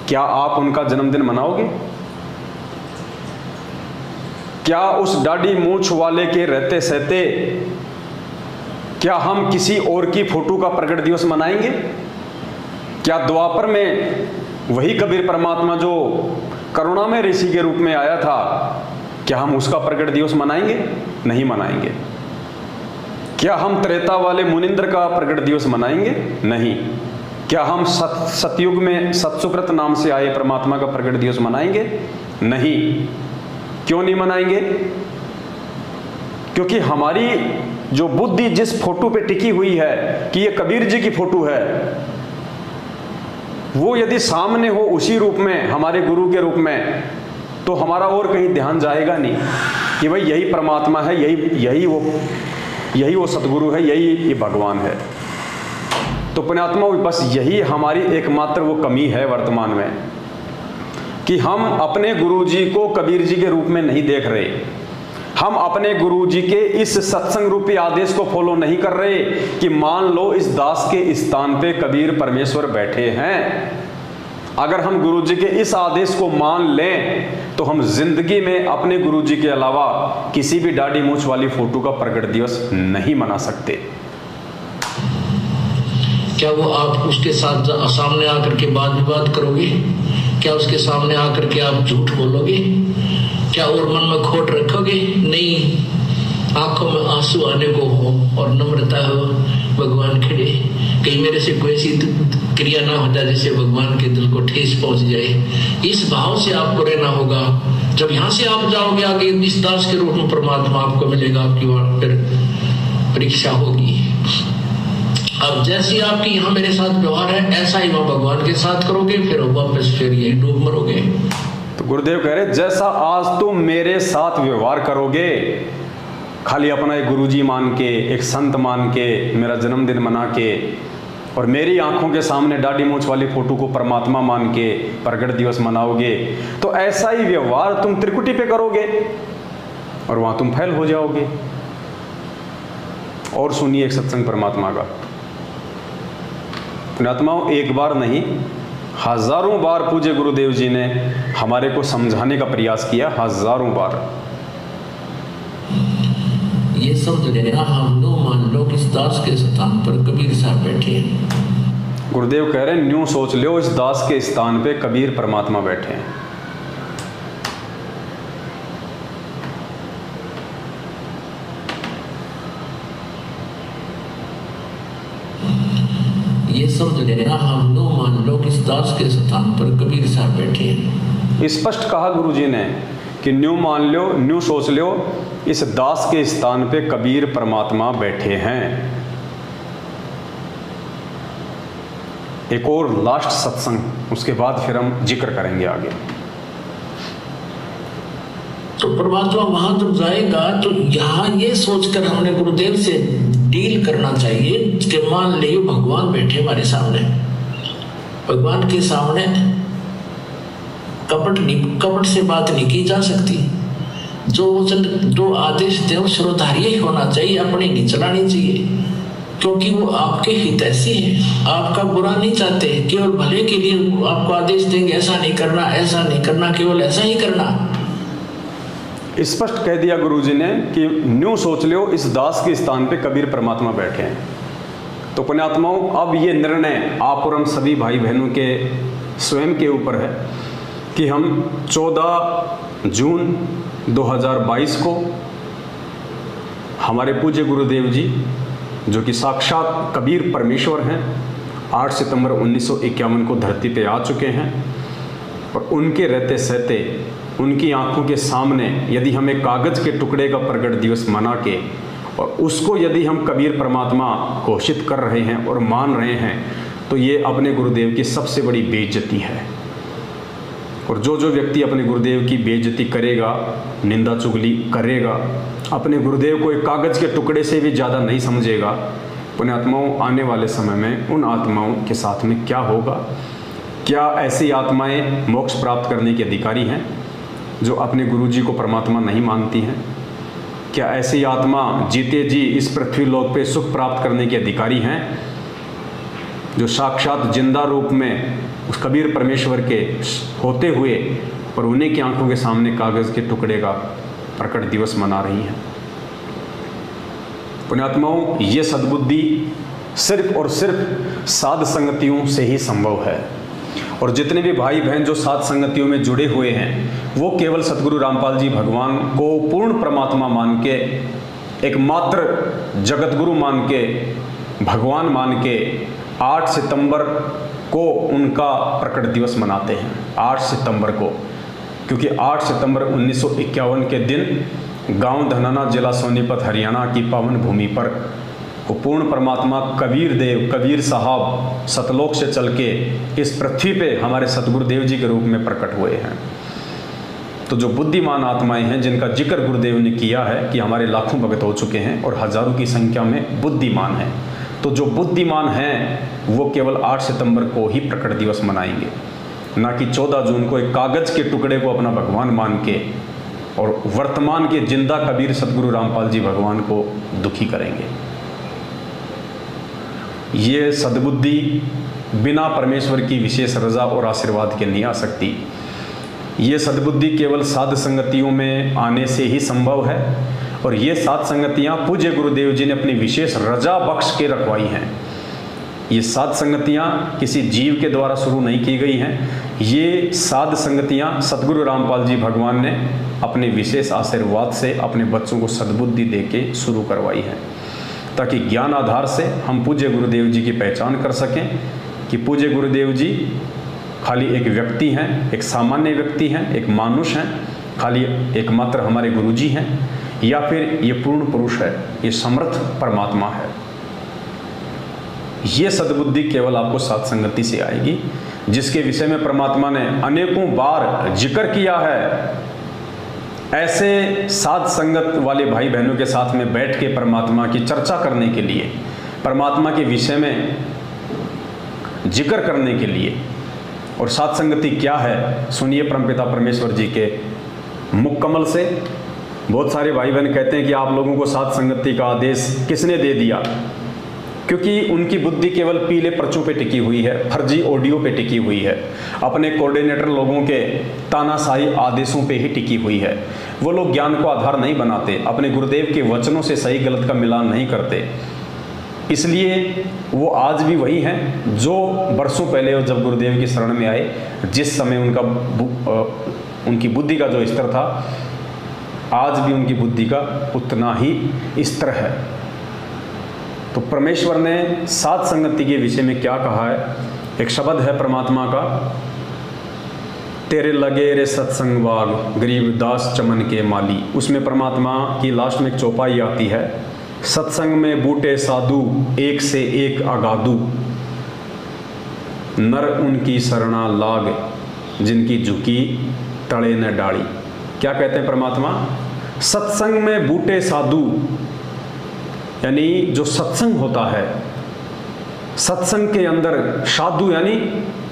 Speaker 1: क्या आप उनका जन्मदिन मनाओगे? क्या उस दाढ़ी मूंछ वाले के रहते सहते क्या हम किसी और की फोटो का प्रगट दिवस मनाएंगे? क्या द्वापर में वही कबीर परमात्मा जो करुणामय ऋषि के रूप में आया था, क्या हम उसका प्रगट दिवस मनाएंगे? नहीं मनाएंगे। क्या हम त्रेता वाले मुनिंद्र का प्रगट दिवस मनाएंगे? नहीं। क्या हम सतयुग में सतसुकृत नाम से आए परमात्मा का प्रगट दिवस मनाएंगे? नहीं। क्यों नहीं मनाएंगे? क्योंकि हमारी जो बुद्धि जिस फोटो पे टिकी हुई है कि ये कबीर जी की फोटो है, वो यदि सामने हो उसी रूप में, हमारे गुरु के रूप में, तो हमारा और कहीं ध्यान जाएगा नहीं कि भाई यही परमात्मा है, यही वो सतगुरु है, यही ये भगवान है। तो पुण्यात्मा बस यही हमारी एकमात्र वो कमी है वर्तमान में, कि हम अपने गुरुजी को कबीर जी के रूप में नहीं देख रहे। हम अपने गुरुजी के इस सत्संग रूपी आदेश को फॉलो नहीं कर रहे कि मान लो इस दास के स्थान पे कबीर परमेश्वर बैठे हैं, अगर हम गुरुजी के इस आदेश को मान लें तो हम जिंदगी में अपने गुरुजी के अलावा किसी भी दाढ़ी मूंछ वाली फोटो का प्रकट दिवस नहीं मना सकते।
Speaker 2: क्या वो आप उसके साथ सामने आकर के वाद विवाद करोगे? क्या उसके सामने आकर के आप झूठ बोलोगे? क्या और मन में खोट रखोगे? नहीं, आंखों में आंसू आने को हो और नम्रता हो, भगवान खड़े, कहीं मेरे से कोई ऐसी क्रिया ना हो जाए जिससे भगवान के दिल को ठेस पहुंच जाए। इस भाव से आपको रहना होगा। जब यहाँ से आप जाओगे आगे इस दास के रूप में परमात्मा आपको मिलेगा, आपकी वहां फिर परीक्षा होगी। अब जैसी आपकी यहाँ मेरे साथ व्यवहार है ऐसा ही वहां भगवान के साथ करोगे, फिर वापस फिर ये डूब मरोगे।
Speaker 1: तो गुरुदेव कह रहे जैसा आज तुम मेरे साथ व्यवहार करोगे, खाली अपना एक गुरुजी मान के, एक संत मान के, मेरा जन्मदिन मना के और मेरी आंखों के सामने दाढ़ी मूंछ वाली फोटो को परमात्मा मान के प्रकट दिवस मनाओगे, तो ऐसा ही व्यवहार तुम त्रिकुटी पे करोगे और वहां तुम फेल हो जाओगे। और सुनिए एक सत्संग परमात्मा का, पुण्यात्माओं, एक बार नहीं हजारों बार पूज्य गुरुदेव जी ने हमारे को समझाने का प्रयास किया, हजारों बार।
Speaker 2: ये समझ लेना, हम लो मान लो कि इस दास के स्थान पर कबीर साहब बैठे हैं।
Speaker 1: गुरुदेव कह रहे हैं न्यू सोच लो, इस दास के स्थान पे कबीर परमात्मा बैठे हैं।
Speaker 2: ये समझ लेना, हम लो मान लो कि इस दास के स्थान पर कबीर साहब बैठे हैं।
Speaker 1: स्पष्ट कहा गुरुजी ने कि न्यू मान लो, न्यू सोच लो, इस दास के स्थान पे कबीर परमात्मा बैठे हैं। एक और लास्ट सत्संग, उसके बाद फिर हम जिक्र करेंगे आगे।
Speaker 2: तो परमात्मा वहां जब जाएगा तो यहाँ ये सोचकर हमने गुरुदेव से डील करना चाहिए कि मान लियो भगवान बैठे हमारे सामने, भगवान के सामने कपट से बात नहीं की जा सकती। जो आदेश दे वो श्रोधार्य ही होना चाहिए, अपनी नहीं चलानी चाहिए, क्योंकि वो आपके हितैषी है, आपका बुरा नहीं चाहते, केवल भले के लिए आपको आदेश देंगे ऐसा नहीं करना, ऐसा नहीं करना, केवल ऐसा ही करना।
Speaker 1: स्पष्ट कह दिया गुरुजी ने कि न्यू सोच लो, इस दास के स्थान पे कबीर परमात्मा बैठे हैं। तो पुण्यात्माओं, अब ये निर्णय आप और हम सभी भाई बहनों के स्वयं के ऊपर है कि हम 14 जून 2022 को हमारे पूज्य गुरुदेव जी, जो कि साक्षात कबीर परमेश्वर हैं, 8 सितंबर 1951 को धरती पे आ चुके हैं और उनके रहते सहते उनकी आंखों के सामने यदि हम एक कागज़ के टुकड़े का प्रकट दिवस मना के और उसको यदि हम कबीर परमात्मा घोषित कर रहे हैं और मान रहे हैं, तो ये अपने गुरुदेव की सबसे बड़ी बेइज्जती है। और जो जो व्यक्ति अपने गुरुदेव की बेइज्जती करेगा, निंदा चुगली करेगा, अपने गुरुदेव को एक कागज़ के टुकड़े से भी ज़्यादा नहीं समझेगा, पुण्यात्माओं, आने वाले समय में उन आत्माओं के साथ में क्या होगा? क्या ऐसी आत्माएं मोक्ष प्राप्त करने के अधिकारी हैं जो अपने गुरुजी को परमात्मा नहीं मानती हैं? क्या ऐसी आत्मा जीते जी इस पृथ्वी लोक पे सुख प्राप्त करने के अधिकारी हैं जो साक्षात जिंदा रूप में उस कबीर परमेश्वर के होते हुए पर उन्हीं की आंखों के सामने कागज़ के टुकड़े का प्रकट दिवस मना रही हैं? पुण्यात्माओं, ये सद्बुद्धि सिर्फ और सिर्फ साध संगतियों से ही संभव है। और जितने भी भाई बहन जो साध संगतियों में जुड़े हुए हैं, वो केवल सतगुरु रामपाल जी भगवान को पूर्ण परमात्मा मान के, एकमात्र जगतगुरु मान के, भगवान मान के 8 सितंबर को उनका प्रकट दिवस मनाते हैं। 8 सितंबर को, क्योंकि 8 सितंबर 1951 के दिन गांव धनाना, जिला सोनीपत, हरियाणा की पावन भूमि पर वो पूर्ण परमात्मा कबीर देव, कबीर साहब सतलोक से चल के इस पृथ्वी पे हमारे सतगुरुदेव जी के रूप में प्रकट हुए हैं। तो जो बुद्धिमान आत्माएं हैं, जिनका जिक्र गुरुदेव ने किया है कि हमारे लाखों भगत हो चुके हैं और हजारों की संख्या में बुद्धिमान हैं, तो जो बुद्धिमान हैं वो केवल 8 सितंबर को ही प्रकट दिवस मनाएंगे, ना कि 14 जून को एक कागज़ के टुकड़े को अपना भगवान मान के और वर्तमान के जिंदा कबीर सतगुरु रामपाल जी भगवान को दुखी करेंगे। ये सद्बुद्धि बिना परमेश्वर की विशेष रजा और आशीर्वाद के नहीं आ सकती। ये सद्बुद्धि केवल साध संगतियों में आने से ही संभव है, और ये साध संगतियाँ पूज्य गुरुदेव जी ने अपनी विशेष रजा बख्श के रखवाई हैं। ये साध संगतियाँ किसी जीव के द्वारा शुरू नहीं की गई हैं। ये साध संगतियाँ सतगुरु रामपाल जी भगवान ने अपने विशेष आशीर्वाद से अपने बच्चों को सद्बुद्धि दे के शुरू करवाई है, ताकि ज्ञान आधार से हम पूज्य गुरुदेव जी की पहचान कर सकें कि पूज्य गुरुदेव जी खाली एक व्यक्ति हैं, एक सामान्य व्यक्ति हैं, एक मानुष हैं, खाली एकमात्र हमारे गुरु जी हैं, या फिर ये पूर्ण पुरुष है, ये समर्थ परमात्मा है। ये सद्बुद्धि केवल आपको साध संगति से आएगी, जिसके विषय में परमात्मा ने अनेकों बार जिक्र किया है। ऐसे साध संगत वाले भाई बहनों के साथ में बैठ के परमात्मा की चर्चा करने के लिए, परमात्मा के विषय में जिक्र करने के लिए। और साध संगति क्या है, सुनिए परमपिता परमेश्वर जी के मुख कमल से। बहुत सारे भाई बहन कहते हैं कि आप लोगों को साध संगति का आदेश किसने दे दिया, क्योंकि उनकी बुद्धि केवल पीले पर्चों पे टिकी हुई है, फर्जी ऑडियो पे टिकी हुई है, अपने कोऑर्डिनेटर लोगों के तानाशाही आदेशों पे ही टिकी हुई है। वो लोग ज्ञान को आधार नहीं बनाते, अपने गुरुदेव के वचनों से सही गलत का मिलान नहीं करते। इसलिए वो आज भी वही हैं जो बरसों पहले जब गुरुदेव की शरण में आए, जिस समय उनकी बुद्धि का जो स्तर था, आज भी उनकी बुद्धि का उतना ही स्तर है। तो परमेश्वर ने साध संगति के विषय में क्या कहा है, एक शब्द है परमात्मा का, तेरे लगे रे सत्संग बाग गरीब दास चमन के माली। उसमें परमात्मा की लास्ट में एक चौपाई आती है, सत्संग में बूटे साधु एक से एक अगाधु, नर उनकी शरणा लाग जिनकी झुकी तड़े न डाली। क्या कहते हैं परमात्मा, सत्संग में बूटे साधु, यानी जो सत्संग होता है, सत्संग के अंदर साधु यानी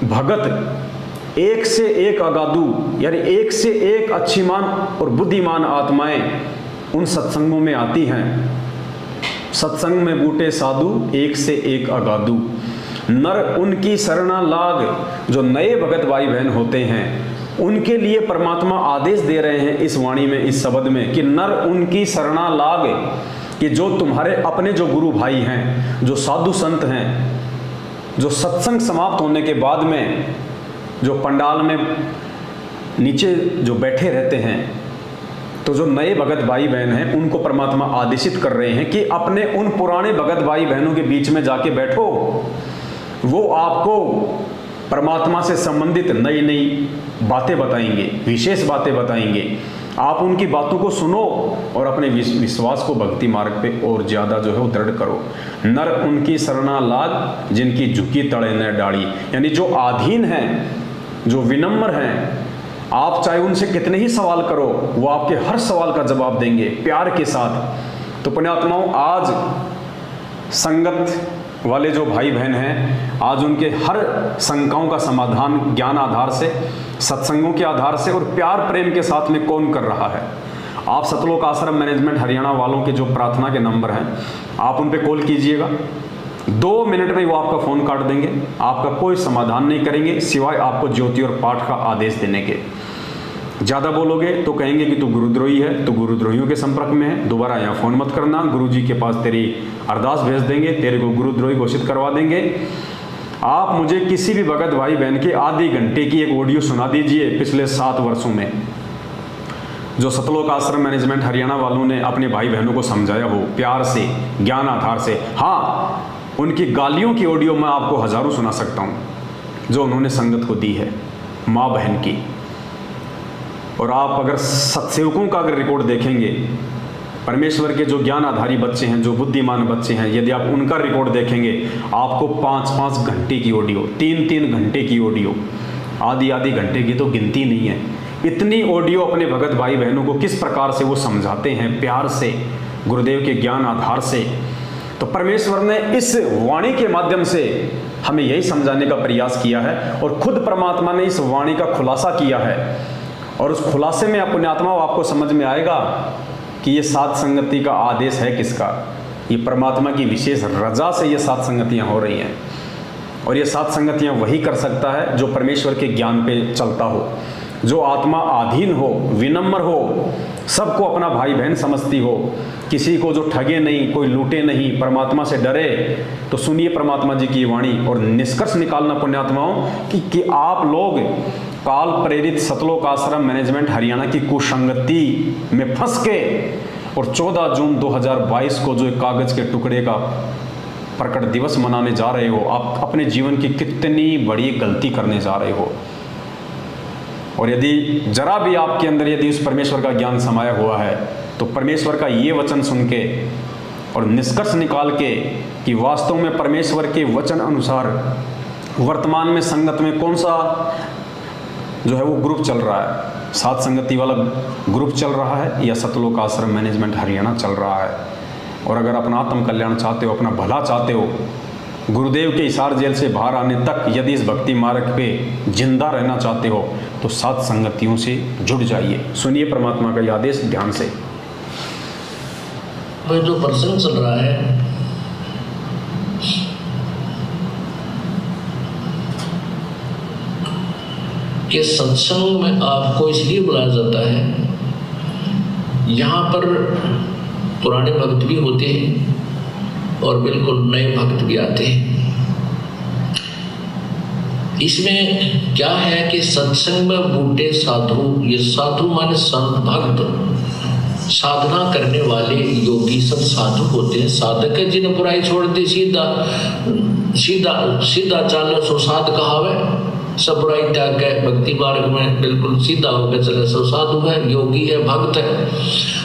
Speaker 1: भगत, एक से एक अगाधु यानी एक से एक अच्छीमान और बुद्धिमान आत्माएं उन सत्संगों में आती हैं। सत्संग में बूटे साधु एक से एक अगाधु, नर उनकी शरणा लाग। जो नए भगत भाई बहन होते हैं उनके लिए परमात्मा आदेश दे रहे हैं इस वाणी में, इस शब्द में, कि नर उनकी शरणा लाग, कि जो तुम्हारे अपने जो गुरु भाई हैं, जो साधु संत हैं, जो सत्संग समाप्त होने के बाद में जो पंडाल में नीचे जो बैठे रहते हैं, तो जो नए भगत भाई बहन हैं उनको परमात्मा आदेशित कर रहे हैं कि अपने उन पुराने भगत भाई बहनों के बीच में जाके बैठो। वो आपको परमात्मा से संबंधित नई नई बातें बताएंगे, विशेष बातें बताएंगे। आप उनकी बातों को सुनो और अपने विश्वास को भक्ति मार्ग पे और ज़्यादा जो है वो दृढ़ करो। नर उनकी शरणा लाग जिनकी झुकी तड़े न डाली, यानी जो आधीन हैं, जो विनम्र हैं, आप चाहे उनसे कितने ही सवाल करो, वो आपके हर सवाल का जवाब देंगे प्यार के साथ। तो पुण्यात्माओं, आज संगत वाले जो भाई बहन हैं, आज उनके हर शंकाओं का समाधान ज्ञान आधार से, सत्संगों के आधार से और प्यार प्रेम के साथ में कौन कर रहा है। आप सतलोक आश्रम मैनेजमेंट हरियाणा वालों के जो प्रार्थना के नंबर हैं, आप उन पे कॉल कीजिएगा, 2 मिनट में वो आपका फ़ोन काट देंगे, आपका कोई समाधान नहीं करेंगे सिवाय आपको ज्योति और पाठ का आदेश देने के। ज़्यादा बोलोगे तो कहेंगे कि तू गुरुद्रोही है, तू गुरुद्रोहियों के संपर्क में है, दोबारा यहाँ फ़ोन मत करना, गुरुजी के पास तेरी अरदास भेज देंगे, तेरे को गुरुद्रोही घोषित करवा देंगे। आप मुझे किसी भी भगत भाई बहन के आधे घंटे की एक ऑडियो सुना दीजिए पिछले 7 वर्षों में, जो सतलोक आश्रम मैनेजमेंट हरियाणा वालों ने अपने भाई बहनों को समझाया हो प्यार से, ज्ञान आधार से। हाँ, उनकी गालियों की ऑडियो मैं आपको हज़ारों सुना सकता हूँ जो उन्होंने संगत को दी है, माँ बहन की। और आप अगर सत्सेवकों का अगर रिकॉर्ड देखेंगे, परमेश्वर के जो ज्ञान आधारी बच्चे हैं, जो बुद्धिमान बच्चे हैं, यदि आप उनका रिकॉर्ड देखेंगे, आपको 5-5 घंटे की ऑडियो, 3-3 घंटे की ऑडियो, आधी घंटे की तो गिनती नहीं है, इतनी ऑडियो अपने भगत भाई बहनों को किस प्रकार से वो समझाते हैं प्यार से, गुरुदेव के ज्ञान आधार से। तो परमेश्वर ने इस वाणी के माध्यम से हमें यही समझाने का प्रयास किया है, और खुद परमात्मा ने इस वाणी का खुलासा किया है। और उस खुलासे में पुण्यात्मा आपको समझ में आएगा कि ये साध संगति का आदेश है किसका। ये परमात्मा की विशेष रजा से ये सात संगतियाँ हो रही हैं। और ये सात संगतियाँ वही कर सकता है जो परमेश्वर के ज्ञान पे चलता हो, जो आत्मा आधीन हो, विनम्र हो, सबको अपना भाई बहन समझती हो, किसी को जो ठगे नहीं, कोई लूटे नहीं, परमात्मा से डरे। तो सुनिए परमात्मा जी की वाणी और निष्कर्ष निकालना पुण्यात्माओं कि आप लोग काल प्रेरित सतलोक आश्रम मैनेजमेंट हरियाणा की कुसंगति में फंस के और 14 जून 2022 को जो एक कागज के टुकड़े का प्रकट दिवस मनाने जा रहे हो, आप अपने जीवन की कितनी बड़ी गलती करने जा रहे हो। और यदि जरा भी आपके अंदर यदि उस परमेश्वर का ज्ञान समाया हुआ है तो परमेश्वर का ये वचन सुन के और निष्कर्ष निकाल के कि वास्तव में परमेश्वर के वचन अनुसार वर्तमान में संगत में कौन सा जो है वो ग्रुप चल रहा है, सात संगति वाला ग्रुप चल रहा है या सतलोक आश्रम मैनेजमेंट हरियाणा चल रहा है। और अगर अपना आत्म कल्याण चाहते हो, अपना भला चाहते हो, गुरुदेव के हिसार जेल से बाहर आने तक यदि इस भक्ति मार्ग पे जिंदा रहना चाहते हो तो सात संगतियों से जुड़ जाइए। सुनिए परमात्मा का यह आदेश ध्यान से।
Speaker 2: जो प्रसंग चल रहा है कि सत्संग में आपको इसलिए बुलाया जाता है, यहाँ पर पुराने भक्त भी होते हैं और बिल्कुल नए भक्त भी आते हैं। इसमें क्या है कि सत्संग में बूढ़े साधु, ये साधु माने संत भक्त, साधना करने वाले योगी सब साधु होते हैं। साधक है जिन्हें बुराई छोड़ दी, सीधा सीधा सीधा चालो सो साध कहावे, सब बुराई त्याग के भक्ति मार्ग में बिल्कुल सीधा होकर चले सो साधु है, योगी है, भक्त है।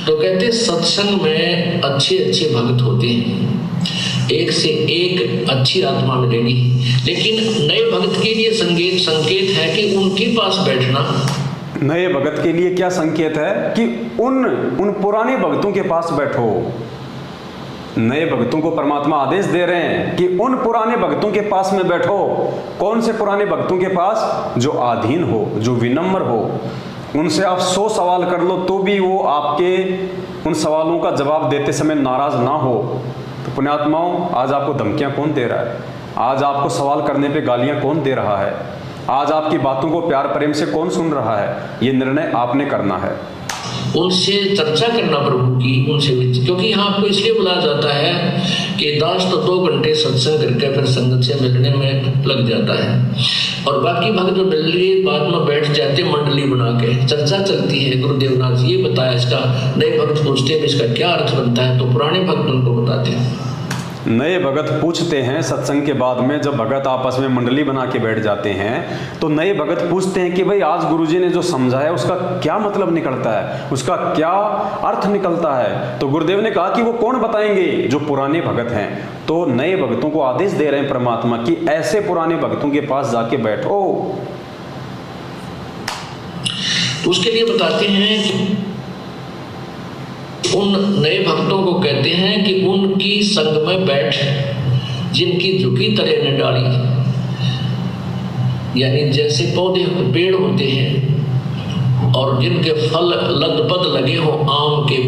Speaker 2: तो कहते हैं सत्संग में अच्छे अच्छे भक्त होते हैं, एक से एक अच्छी आत्मा मिलेगी। लेकिन नए भक्त के लिए संकेत है कि उनके पास बैठना।
Speaker 1: नए भक्त के लिए क्या संकेत है कि उन पुराने भक्तों के पास बैठो। नए भक्तों को परमात्मा आदेश दे रहे हैं कि उन पुराने भक्तों के पास में बैठो। कौन से पुराने भक्तों के पास? जो आधीन हो, जो विनम्र हो। उनसे आप 100 सवाल कर लो तो भी वो आपके उन सवालों का जवाब देते समय नाराज ना हो। तो पुण्यात्माओं, आज आपको धमकियां कौन दे रहा है? आज आपको सवाल करने पे गालियां कौन दे रहा है? आज आपकी बातों को प्यार प्रेम से कौन सुन रहा है? ये निर्णय आपने करना है।
Speaker 2: उनसे चर्चा करना प्रभु की, उनसे, क्योंकि यहाँ आपको इसलिए बुलाया जाता है कि दास तो 2 घंटे सत्संग करके फिर संगत से मिलने में लग जाता है और बाकी भक्त जो मिलने बाद में बैठ जाते मंडली बना के, चर्चा चलती है। गुरुदेव नाथ ये बताया, इसका नए भक्त पूछते हैं इसका क्या अर्थ बनता है, तो पुराने भक्त उनको बताते हैं।
Speaker 1: नए भगत पूछते हैं सत्संग के बाद में, जब भगत आपस में मंडली बना के बैठ जाते हैं तो नए भगत पूछते हैं कि भाई आज गुरुजी ने जो समझाया उसका क्या मतलब निकलता है, उसका क्या अर्थ निकलता है। तो गुरुदेव ने कहा कि वो कौन बताएंगे? जो पुराने भगत हैं। तो नए भक्तों को आदेश दे रहे हैं परमात्मा कि ऐसे पुराने भक्तों के पास जाके बैठो।
Speaker 2: उसके लिए बताते हैं उन नए भक्तों को कहते हैं कि उनकी संग में बैठ, जिनकी झुकी तरह ने डाली, यानी जैसे पौधे पेड़ होते हैं और जिनके फल लदपद लगे हो, आम के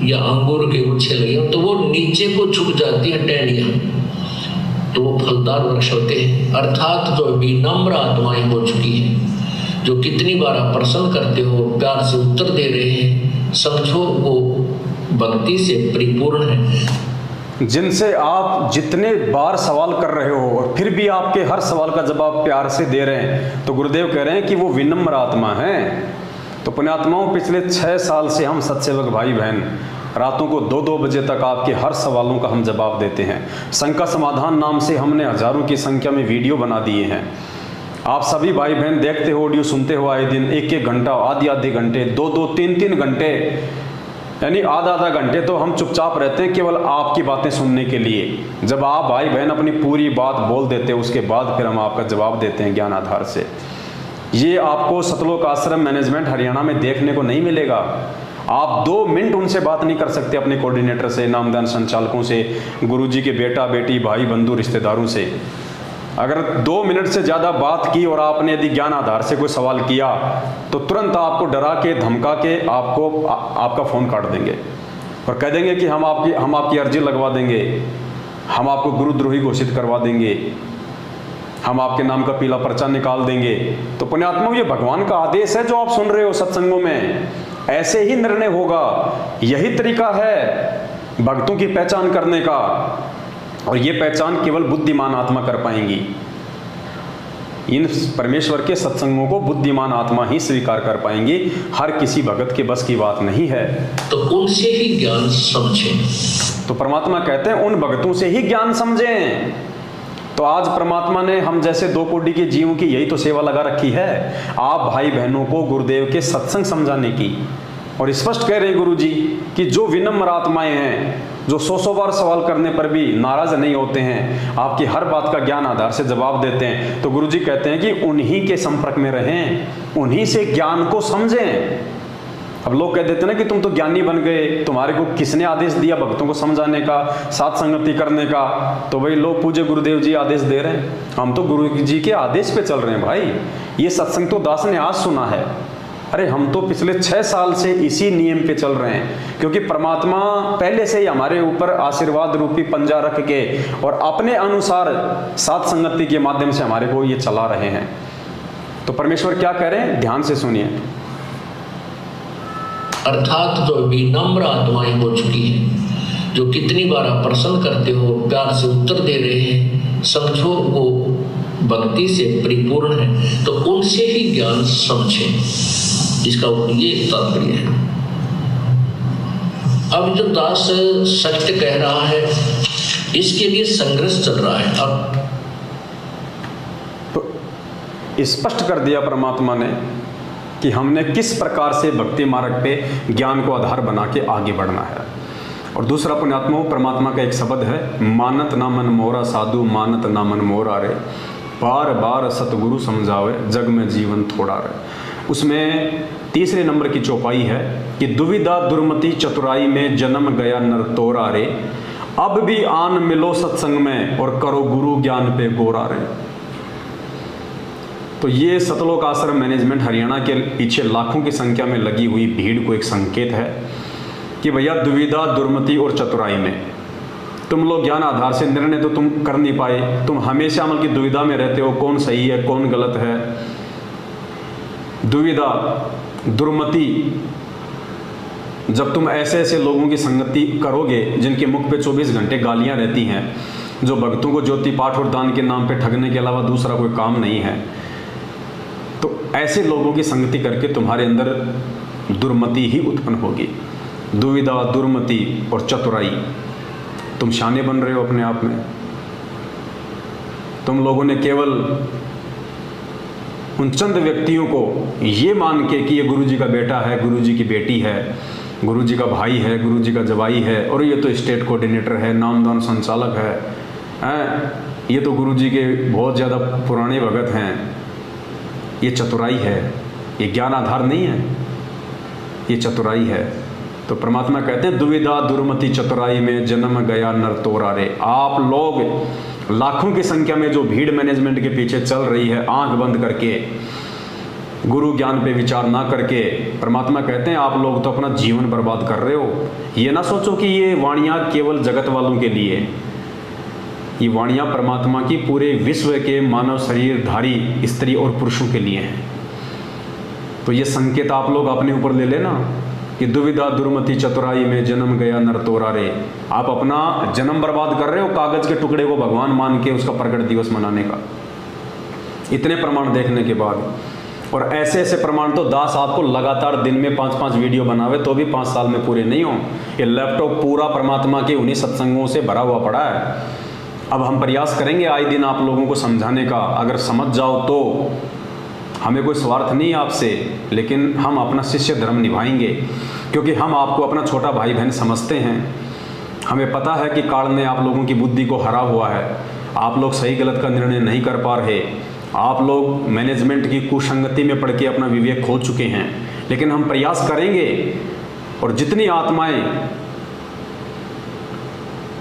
Speaker 2: या अंगूर के गुच्छे लगे हो, तो वो नीचे को झुक जाती है टहनियां, तो वो फलदार वृक्ष होते हैं। अर्थात जो विनम्र आत्माएं हो चुकी हैं, जो कितनी बार आप प्रसन्न करते हो, प्यार से उत्तर दे रहे हैं, समझो वो भक्ति से परिपूर्ण है।
Speaker 1: जिनसे आप जितने बार सवाल कर रहे हो और फिर भी आपके हर सवाल का जवाब प्यार से दे रहे हैं, तो गुरुदेव कह रहे हैं कि वो विनम्र आत्मा है। तो पुण्यात्माओं, पिछले 6 साल से हम सत्सेवक भाई बहन रातों को 2-2 बजे तक आपके हर सवालों का हम जवाब देते हैं। शंका समाधान नाम से हमने हजारों की संख्या में वीडियो बना दिए हैं। आप सभी भाई बहन देखते हो, ऑडियो सुनते हो आए दिन, 1-1 घंटा, आधे घंटे, 2-2, 3-3 घंटे, यानी आधा घंटे तो हम चुपचाप रहते हैं केवल आपकी बातें सुनने के लिए। जब आप भाई बहन अपनी पूरी बात बोल देते हैं उसके बाद फिर हम आपका जवाब देते हैं ज्ञान आधार से। ये आपको सतलोक आश्रम मैनेजमेंट हरियाणा में देखने को नहीं मिलेगा। आप 2 मिनट उनसे बात नहीं कर सकते, अपने कोऑर्डिनेटर से, नामदान संचालकों से, गुरुजी के बेटा बेटी, भाई बंधु रिश्तेदारों से। अगर 2 मिनट से ज़्यादा बात की और आपने यदि ज्ञान आधार से कोई सवाल किया तो तुरंत आपको डरा के धमका के आपका फ़ोन काट देंगे। और कह देंगे कि हम आपकी अर्जी लगवा देंगे, हम आपको गुरुद्रोही घोषित करवा देंगे, हम आपके नाम का पीला पर्चा निकाल देंगे। तो पुण्यात्माओं, ये भगवान का आदेश है जो आप सुन रहे हो सत्संगों में, ऐसे ही निर्णय होगा। यही तरीका है भक्तों की पहचान करने का, और ये पहचान केवल बुद्धिमान आत्मा कर पाएंगी। इन परमेश्वर के सत्संगों को बुद्धिमान आत्मा ही स्वीकार कर पाएंगी, हर किसी भगत के बस की बात नहीं है।
Speaker 2: तो उनसे ही ज्ञान समझें।
Speaker 1: तो परमात्मा कहते हैं उन भगतों से ही ज्ञान समझें। तो आज परमात्मा ने हम जैसे 2 कोटि के जीवों की यही तो सेवा लगा रखी है, आप भाई बहनों को गुरुदेव के सत्संग समझाने की। और स्पष्ट कह रहे हैं गुरु जी कि जो विनम्र आत्माएं हैं, जो 100 बार सवाल करने पर भी नाराज नहीं होते हैं, आपकी हर बात का ज्ञान आधार से जवाब देते हैं, तो गुरु जी कहते हैं कि उन्हीं के संपर्क में रहें, उन्हीं से ज्ञान को समझें। अब लोग कह देते हैं ना कि तुम तो ज्ञानी बन गए, तुम्हारे को किसने आदेश दिया भक्तों को समझाने का, साथ संगति करने का? तो वही लोग पूज्य गुरुदेव जी आदेश दे रहे हैं, हम तो गुरु जी के आदेश पे चल रहे हैं भाई। ये सत्संग तो दास ने आज सुना है, अरे हम तो पिछले 6 साल से इसी नियम पे चल रहे हैं, क्योंकि परमात्मा पहले से ही हमारे ऊपर आशीर्वाद रूपी पंजा रख के और अपने अनुसार साथ संगति के माध्यम से हमारे को ये चला रहे हैं। तो परमेश्वर क्या कह रहे हैं, ध्यान से सुनिए।
Speaker 2: अर्थात जो विनम्र आत्माएं हो चुकी हैं, जो कितनी बार आप प्रश्न करते हो, प्यार से उत्तर दे रहे हैं, समझो वो भक्ति से परिपूर्ण है, तो उनसे ही ज्ञान समझें। इसका ये तात्पर्य है। अब जो दास सत्य कह रहा है, इसके लिए संघर्ष चल रहा है। अब
Speaker 1: तो स्पष्ट कर दिया परमात्मा ने कि हमने किस प्रकार से भक्ति मार्ग पे ज्ञान को आधार बना के आगे बढ़ना है। और दूसरा पुण्यात्मा, परमात्मा का एक शब्द है, मानत ना मन मोरा साधु, मानत ना मन मोरा रे, बार बार सतगुरु समझावे, जग में जीवन थोड़ा रे। उसमें 3 नंबर की चौपाई है कि दुविधा दुर्मति चतुराई में जन्म गया नर तोरा रे, अब भी आन मिलो सत्संग में और करो गुरु ज्ञान पे गोरा रे। तो ये सतलोक आश्रम मैनेजमेंट हरियाणा के पीछे लाखों की संख्या में लगी हुई भीड़ को एक संकेत है कि भैया दुविधा दुर्मति और चतुराई में तुम लोग ज्ञान आधार से निर्णय तो तुम कर नहीं पाए, तुम हमेशा अमल की दुविधा में रहते हो, कौन सही है कौन गलत है। दुविधा दुर्मति, जब तुम ऐसे ऐसे लोगों की संगति करोगे जिनके मुख पे 24 घंटे गालियां रहती हैं, जो भक्तों को ज्योति पाठ और दान के नाम पे ठगने के अलावा दूसरा कोई काम नहीं है, तो ऐसे लोगों की संगति करके तुम्हारे अंदर दुर्मति ही उत्पन्न होगी। दुविधा दुर्मति और चतुराई, तुम शाने बन रहे हो अपने आप में। तुम लोगों ने केवल उन चंद व्यक्तियों को ये मान के कि ये गुरु जी का बेटा है, गुरु जी की बेटी है, गुरु जी का भाई है, गुरु जी का जवाई है, और ये तो स्टेट कोऑर्डिनेटर है, नामदान संचालक है, ये तो गुरु जी के बहुत ज़्यादा पुराने भगत हैं, ये चतुराई है, ये ज्ञान आधार नहीं है, ये चतुराई है। तो परमात्मा कहते हैं दुविधा दुर्मति चतुराई में जन्म गया नर तोरा रे। आप लोग लाखों की संख्या में जो भीड़ मैनेजमेंट के पीछे चल रही है, आंख बंद करके गुरु ज्ञान पे विचार ना करके, परमात्मा कहते हैं आप लोग तो अपना जीवन बर्बाद कर रहे हो। ये ना सोचो कि ये वाणियाँ केवल जगत वालों के लिए, ये वाणियाँ परमात्मा की पूरे विश्व के मानव शरीरधारी स्त्री और पुरुषों के लिए हैं। तो ये संकेत आप लोग अपने ऊपर ले लेना कि दुविधा दुर्मति चतुराई में जन्म गया नर तोरा रे। आप अपना जन्म बर्बाद कर रहे हो कागज के टुकड़े को भगवान मान के उसका प्रकट दिवस मनाने का। इतने प्रमाण देखने के बाद, और ऐसे ऐसे प्रमाण तो दास आपको लगातार दिन में 5-5 वीडियो बनावे तो भी 5 साल में पूरे नहीं हो। ये लैपटॉप पूरा परमात्मा के उन्हीं सत्संगों से भरा हुआ पड़ा है। अब हम प्रयास करेंगे आए दिन आप लोगों को समझाने का, अगर समझ जाओ तो हमें कोई स्वार्थ नहीं आपसे, लेकिन हम अपना शिष्य धर्म निभाएंगे, क्योंकि हम आपको अपना छोटा भाई बहन समझते हैं। हमें पता है कि काल ने आप लोगों की बुद्धि को हरा हुआ है, आप लोग सही गलत का निर्णय नहीं कर पा रहे, आप लोग मैनेजमेंट की कुसंगति में पड़ के अपना विवेक खो चुके हैं। लेकिन हम प्रयास करेंगे, और जितनी आत्माएं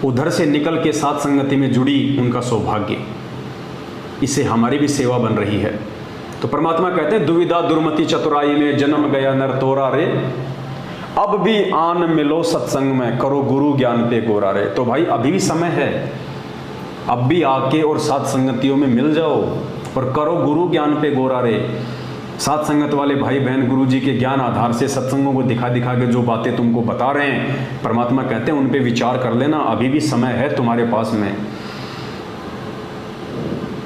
Speaker 1: उधर से निकल के साथ संगति में जुड़ी उनका सौभाग्य, इससे हमारी भी सेवा बन रही है। तो परमात्मा कहते हैं दुविधा दुर्मति चतुराई में जन्म गया नर तोरा रे, अब भी आन मिलो सत्संग में, करो गुरु ज्ञान पे गोरा रे। तो भाई अभी भी समय है, अब भी आके और साथ संगतियों में मिल जाओ और करो गुरु ज्ञान पे गोरा रे। साथ संगत वाले भाई बहन गुरु जी के ज्ञान आधार से सत्संगों को दिखा दिखा के जो बातें तुमको बता रहे हैं, परमात्मा कहते हैं उन पे विचार कर लेना, अभी भी समय है तुम्हारे पास में।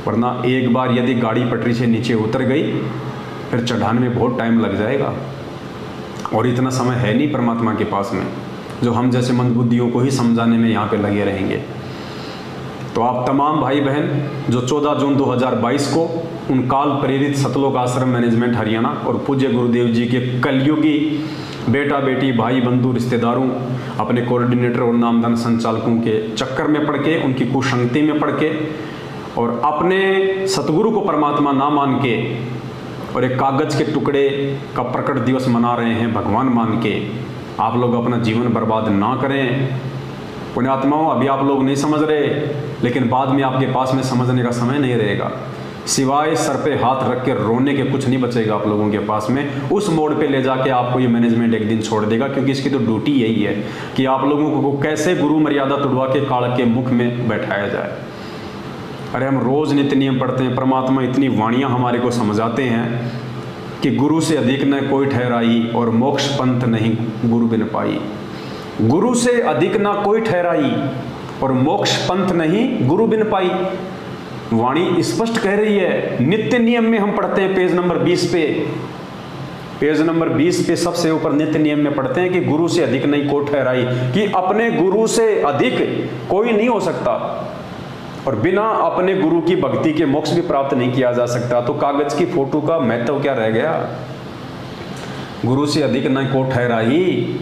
Speaker 1: वरना एक बार यदि गाड़ी पटरी से नीचे उतर गई फिर चढ़ाने में बहुत टाइम लग जाएगा, और इतना समय है नहीं परमात्मा के पास में जो हम जैसे मंदबुद्धियों को ही समझाने में यहाँ पे लगे रहेंगे। तो आप तमाम भाई बहन जो 14 जून 2022 को उन काल प्रेरित सतलोक आश्रम मैनेजमेंट हरियाणा और पूज्य गुरुदेव जी के कलयुगी बेटा बेटी भाई बंधु रिश्तेदारों अपने कोऑर्डिनेटर और नामदान संचालकों के चक्कर में पड़ के, उनकी कुसंगति में पड़ के और अपने सतगुरु को परमात्मा ना मान के और एक कागज के टुकड़े का प्रकट दिवस मना रहे हैं भगवान मान के, आप लोग अपना जीवन बर्बाद ना करें। पुण्यात्माओं, अभी आप लोग नहीं समझ रहे, लेकिन बाद में आपके पास में समझने का समय नहीं रहेगा। सिवाय सर पे हाथ रख के रोने के कुछ नहीं बचेगा आप लोगों के पास में। उस मोड़ पे ले जाके आपको ये मैनेजमेंट एक दिन छोड़ देगा, क्योंकि इसकी तो ड्यूटी यही है कि आप लोगों को कैसे गुरु मर्यादा तुड़वा के काल के मुख में बैठाया जाए। अरे हम रोज नित्य नियम पढ़ते हैं, परमात्मा इतनी वाणियाँ हमारे को समझाते हैं कि गुरु से अधिक न कोई ठहराई और मोक्ष पंथ नहीं गुरु बिन पाई। गुरु से अधिक ना कोई ठहराई और मोक्ष पंथ नहीं गुरु बिन पाई। वाणी स्पष्ट कह रही है। नित्य नियम में हम पढ़ते हैं पेज नंबर 20 पे, पेज नंबर 20 पे सबसे ऊपर नित्य नियम में पढ़ते हैं कि गुरु से अधिक नहीं कोई ठहराई, कि अपने गुरु से अधिक कोई नहीं हो सकता और बिना अपने गुरु की भक्ति के मोक्ष भी प्राप्त नहीं किया जा सकता। तो कागज की फोटो का महत्व क्या रह गया? गुरु से अधिक नहीं को ठहराई,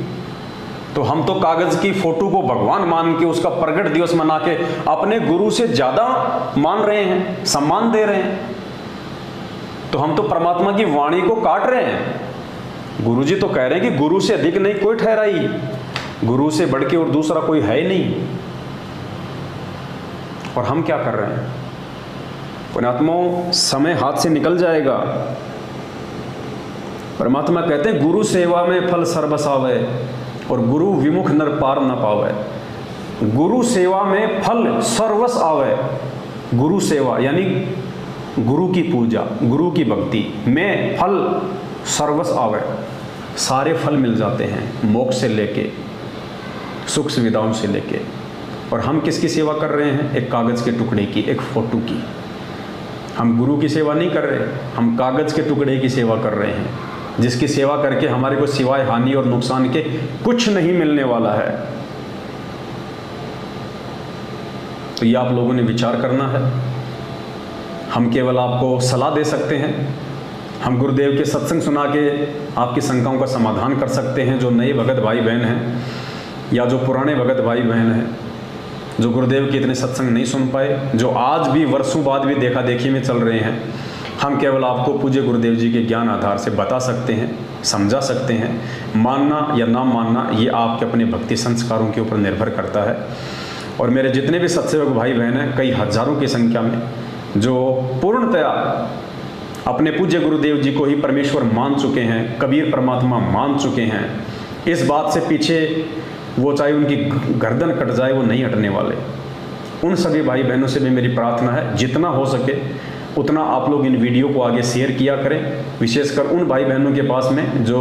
Speaker 1: तो हम तो कागज की फोटो को भगवान मान के उसका प्रगट दिवस मना के अपने गुरु से ज्यादा मान रहे हैं, सम्मान दे रहे हैं। तो हम तो परमात्मा की वाणी को काट रहे हैं। गुरु जी तो कह रहे हैं कि गुरु से अधिक नहीं कोई ठहराई, गुरु से बढ़ के और दूसरा कोई है ही नहीं। और हम क्या कर रहे हैं? पुण्यात्माओं, समय हाथ से निकल जाएगा। परमात्मा कहते हैं गुरु सेवा में फल सर्वस आवे और गुरु विमुख नर पार न पावे। गुरु सेवा में फल सर्वस आवे। गुरु सेवा यानी गुरु की पूजा, गुरु की भक्ति में फल सर्वस आवे, सारे फल मिल जाते हैं, मोक्ष से लेके सुख सुविधाओं से लेके। और हम किसकी सेवा कर रहे हैं? एक कागज के टुकड़े की, एक फोटो की। हम गुरु की सेवा नहीं कर रहे, हम कागज के टुकड़े की सेवा कर रहे हैं, जिसकी सेवा करके हमारे को सिवाय हानि और नुकसान के कुछ नहीं मिलने वाला है। तो ये आप लोगों ने विचार करना है। हम केवल आपको सलाह दे सकते हैं, हम गुरुदेव के सत्संग सुना के आपकी शंकाओं का समाधान कर सकते हैं। जो नए भगत भाई बहन हैं या जो पुराने भगत भाई बहन हैं, जो गुरुदेव के इतने सत्संग नहीं सुन पाए, जो आज भी वर्षों बाद भी देखा देखी में चल रहे हैं, हम केवल आपको पूज्य गुरुदेव जी के ज्ञान आधार से बता सकते हैं, समझा सकते हैं। मानना या ना मानना ये आपके अपने भक्ति संस्कारों के ऊपर निर्भर करता है। और मेरे जितने भी सत्सेवक भाई बहन हैं, कई हजारों की संख्या में, जो पूर्णतया अपने पूज्य गुरुदेव जी को ही परमेश्वर मान चुके हैं, कबीर परमात्मा मान चुके हैं, इस बात से पीछे वो चाहे उनकी गर्दन कट जाए वो नहीं हटने वाले। उन सभी भाई बहनों से भी मेरी प्रार्थना है, जितना हो सके उतना आप लोग इन वीडियो को आगे शेयर किया करें, विशेषकर उन भाई बहनों के पास में जो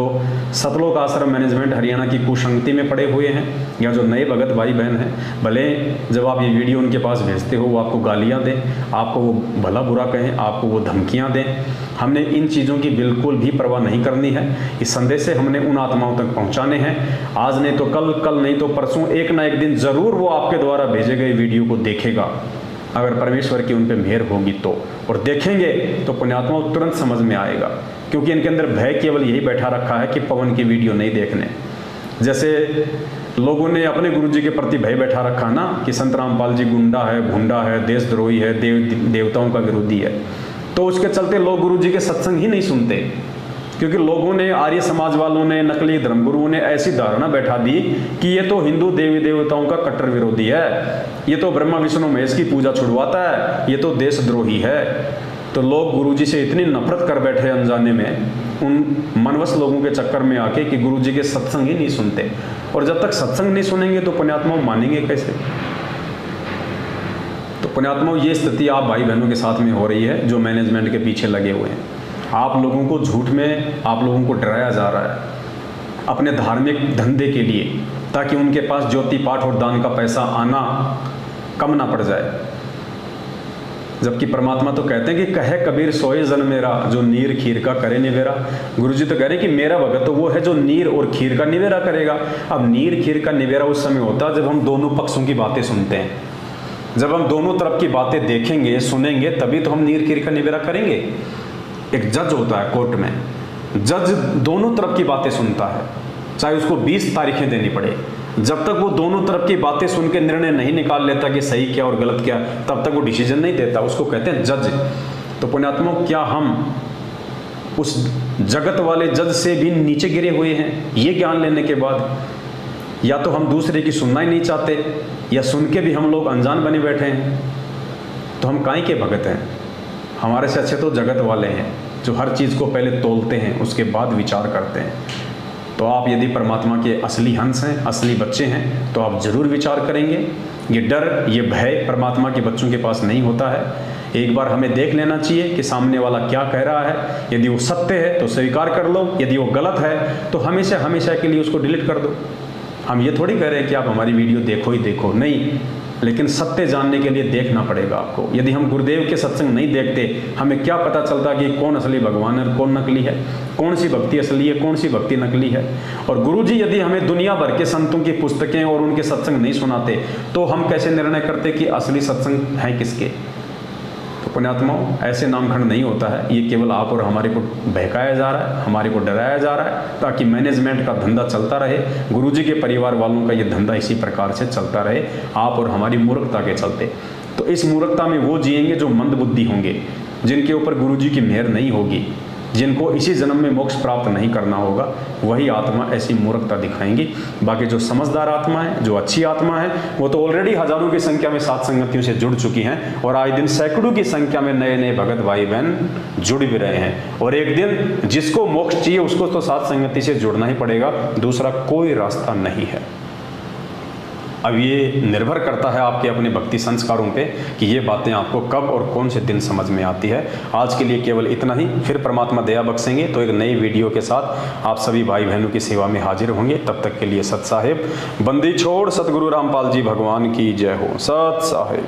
Speaker 1: सतलोक आश्रम मैनेजमेंट हरियाणा की कुसंगति में पड़े हुए हैं या जो नए भगत भाई बहन हैं। भले जब आप ये वीडियो उनके पास भेजते हो वो आपको गालियाँ दें, आपको वो भला बुरा कहें, आपको वो धमकियाँ दें, हमने इन चीज़ों की बिल्कुल भी परवाह नहीं करनी है। इस संदेश से हमने उन आत्माओं तक पहुँचाने हैं। आज नहीं तो कल, कल नहीं तो परसों, एक ना एक दिन ज़रूर वो आपके द्वारा भेजे गए वीडियो को देखेगा, अगर परमेश्वर की उन पे मेहर होगी तो। और देखेंगे तो पुण्यात्मा तुरंत समझ में आएगा, क्योंकि इनके अंदर भय केवल यही बैठा रखा है कि पवन की वीडियो नहीं देखने। जैसे लोगों ने अपने गुरु जी के प्रति भय बैठा रखा ना कि संत रामपाल जी गुंडा है, भुंडा है, देशद्रोही है, देवताओं का विरोधी है, तो उसके चलते लोग गुरु जी के सत्संग ही नहीं सुनते, क्योंकि लोगों ने, आर्य समाज वालों ने, नकली धर्मगुरुओं ने ऐसी धारणा बैठा दी कि ये तो हिंदू देवी देवताओं का कट्टर विरोधी है, ये तो ब्रह्मा विष्णु महेश की पूजा छुड़वाता है, ये तो देशद्रोही है। तो लोग गुरुजी से इतनी नफरत कर बैठे अनजाने में उन मनवस लोगों के चक्कर में आके कि गुरु जी के सत्संग ही नहीं सुनते। और जब तक सत्संग नहीं सुनेंगे तो पुण्यात्माओं मानेंगे कैसे? तो पुण्यात्माओं ये स्थिति आप भाई बहनों के साथ में हो रही है जो मैनेजमेंट के पीछे लगे हुए हैं। आप लोगों को झूठ में आप लोगों को डराया जा रहा है अपने धार्मिक धंधे के लिए, ताकि उनके पास ज्योति पाठ और दान का पैसा आना कम ना पड़ जाए। जबकि परमात्मा तो कहते हैं कि कहे कबीर सोए जन मेरा, जो नीर खीर का करे निवेरा। गुरु जी तो कह रहे हैं कि मेरा भगत तो वो है जो नीर और खीर का निवेरा करेगा। अब नीर खीर का निवेरा उस समय होता है जब हम दोनों पक्षों की बातें सुनते हैं, जब हम दोनों तरफ की बातें देखेंगे सुनेंगे, तभी तो हम नीर खीर का निवेरा करेंगे। एक जज होता है कोर्ट में, जज दोनों तरफ की बातें सुनता है, चाहे उसको 20 तारीखें देनी पड़े। जब तक वो दोनों तरफ की बातें सुन के निर्णय नहीं निकाल लेता कि सही क्या और गलत क्या, तब तक वो डिसीजन नहीं देता। उसको कहते हैं जज। तो पुण्यात्मा, क्या हम उस जगत वाले जज से भी नीचे गिरे हुए हैं ये ज्ञान लेने के बाद? या तो हम दूसरे की सुनना ही नहीं चाहते, या सुन के भी हम लोग अनजान बने बैठे हैं। तो हम काहे के भगत हैं? हमारे से अच्छे तो जगत वाले हैं जो हर चीज़ को पहले तोलते हैं, उसके बाद विचार करते हैं। तो आप यदि परमात्मा के असली हंस हैं, असली बच्चे हैं, तो आप जरूर विचार करेंगे। ये डर, ये भय परमात्मा के बच्चों के पास नहीं होता है। एक बार हमें देख लेना चाहिए कि सामने वाला क्या कह रहा है। यदि वो सत्य है तो स्वीकार कर लो, यदि वो गलत है तो हमेशा हमेशा के लिए उसको डिलीट कर दो। हम ये थोड़ी कह रहे हैं कि आप हमारी वीडियो देखो ही देखो, नहीं, लेकिन सत्य जानने के लिए देखना पड़ेगा आपको। यदि हम गुरुदेव के सत्संग नहीं देखते, हमें क्या पता चलता कि कौन असली भगवान है, कौन नकली है, कौन सी भक्ति असली है, कौन सी भक्ति नकली है। और गुरु जी यदि हमें दुनिया भर के संतों की पुस्तकें और उनके सत्संग नहीं सुनाते, तो हम कैसे निर्णय करते कि असली सत्संग है किसके? तो पुण्यात्माओं, ऐसे नामखंड नहीं होता है। ये केवल आप और हमारे को बहकाया जा रहा है, हमारे को डराया जा रहा है, ताकि मैनेजमेंट का धंधा चलता रहे। गुरुजी के परिवार वालों का ये धंधा इसी प्रकार से चलता रहे, आप और हमारी मूर्खता के चलते। तो इस मूर्खता में वो जिएंगे जो मंदबुद्धि होंगे, जिनके ऊपर गुरुजी की मेहर नहीं होगी, जिनको इसी जन्म में मोक्ष प्राप्त नहीं करना होगा, वही आत्मा ऐसी मूर्खता दिखाएंगी। बाकी जो समझदार आत्मा है, जो अच्छी आत्मा है, वो तो ऑलरेडी हजारों की संख्या में सात संगतियों से जुड़ चुकी हैं, और आए दिन सैकड़ों की संख्या में नए नए भगत भाई बहन जुड़ भी रहे हैं। और एक दिन जिसको मोक्ष चाहिए उसको तो सात संगति से जुड़ना ही पड़ेगा, दूसरा कोई रास्ता नहीं है। अब ये निर्भर करता है आपके अपने भक्ति संस्कारों पे कि ये बातें आपको कब और कौन से दिन समझ में आती है। आज के लिए केवल इतना ही, फिर परमात्मा दया बख्शेंगे तो एक नई वीडियो के साथ आप सभी भाई बहनों की सेवा में हाजिर होंगे। तब तक के लिए सत साहेब, बंदी छोड़ सतगुरु रामपाल जी भगवान की जय हो। सत साहेब।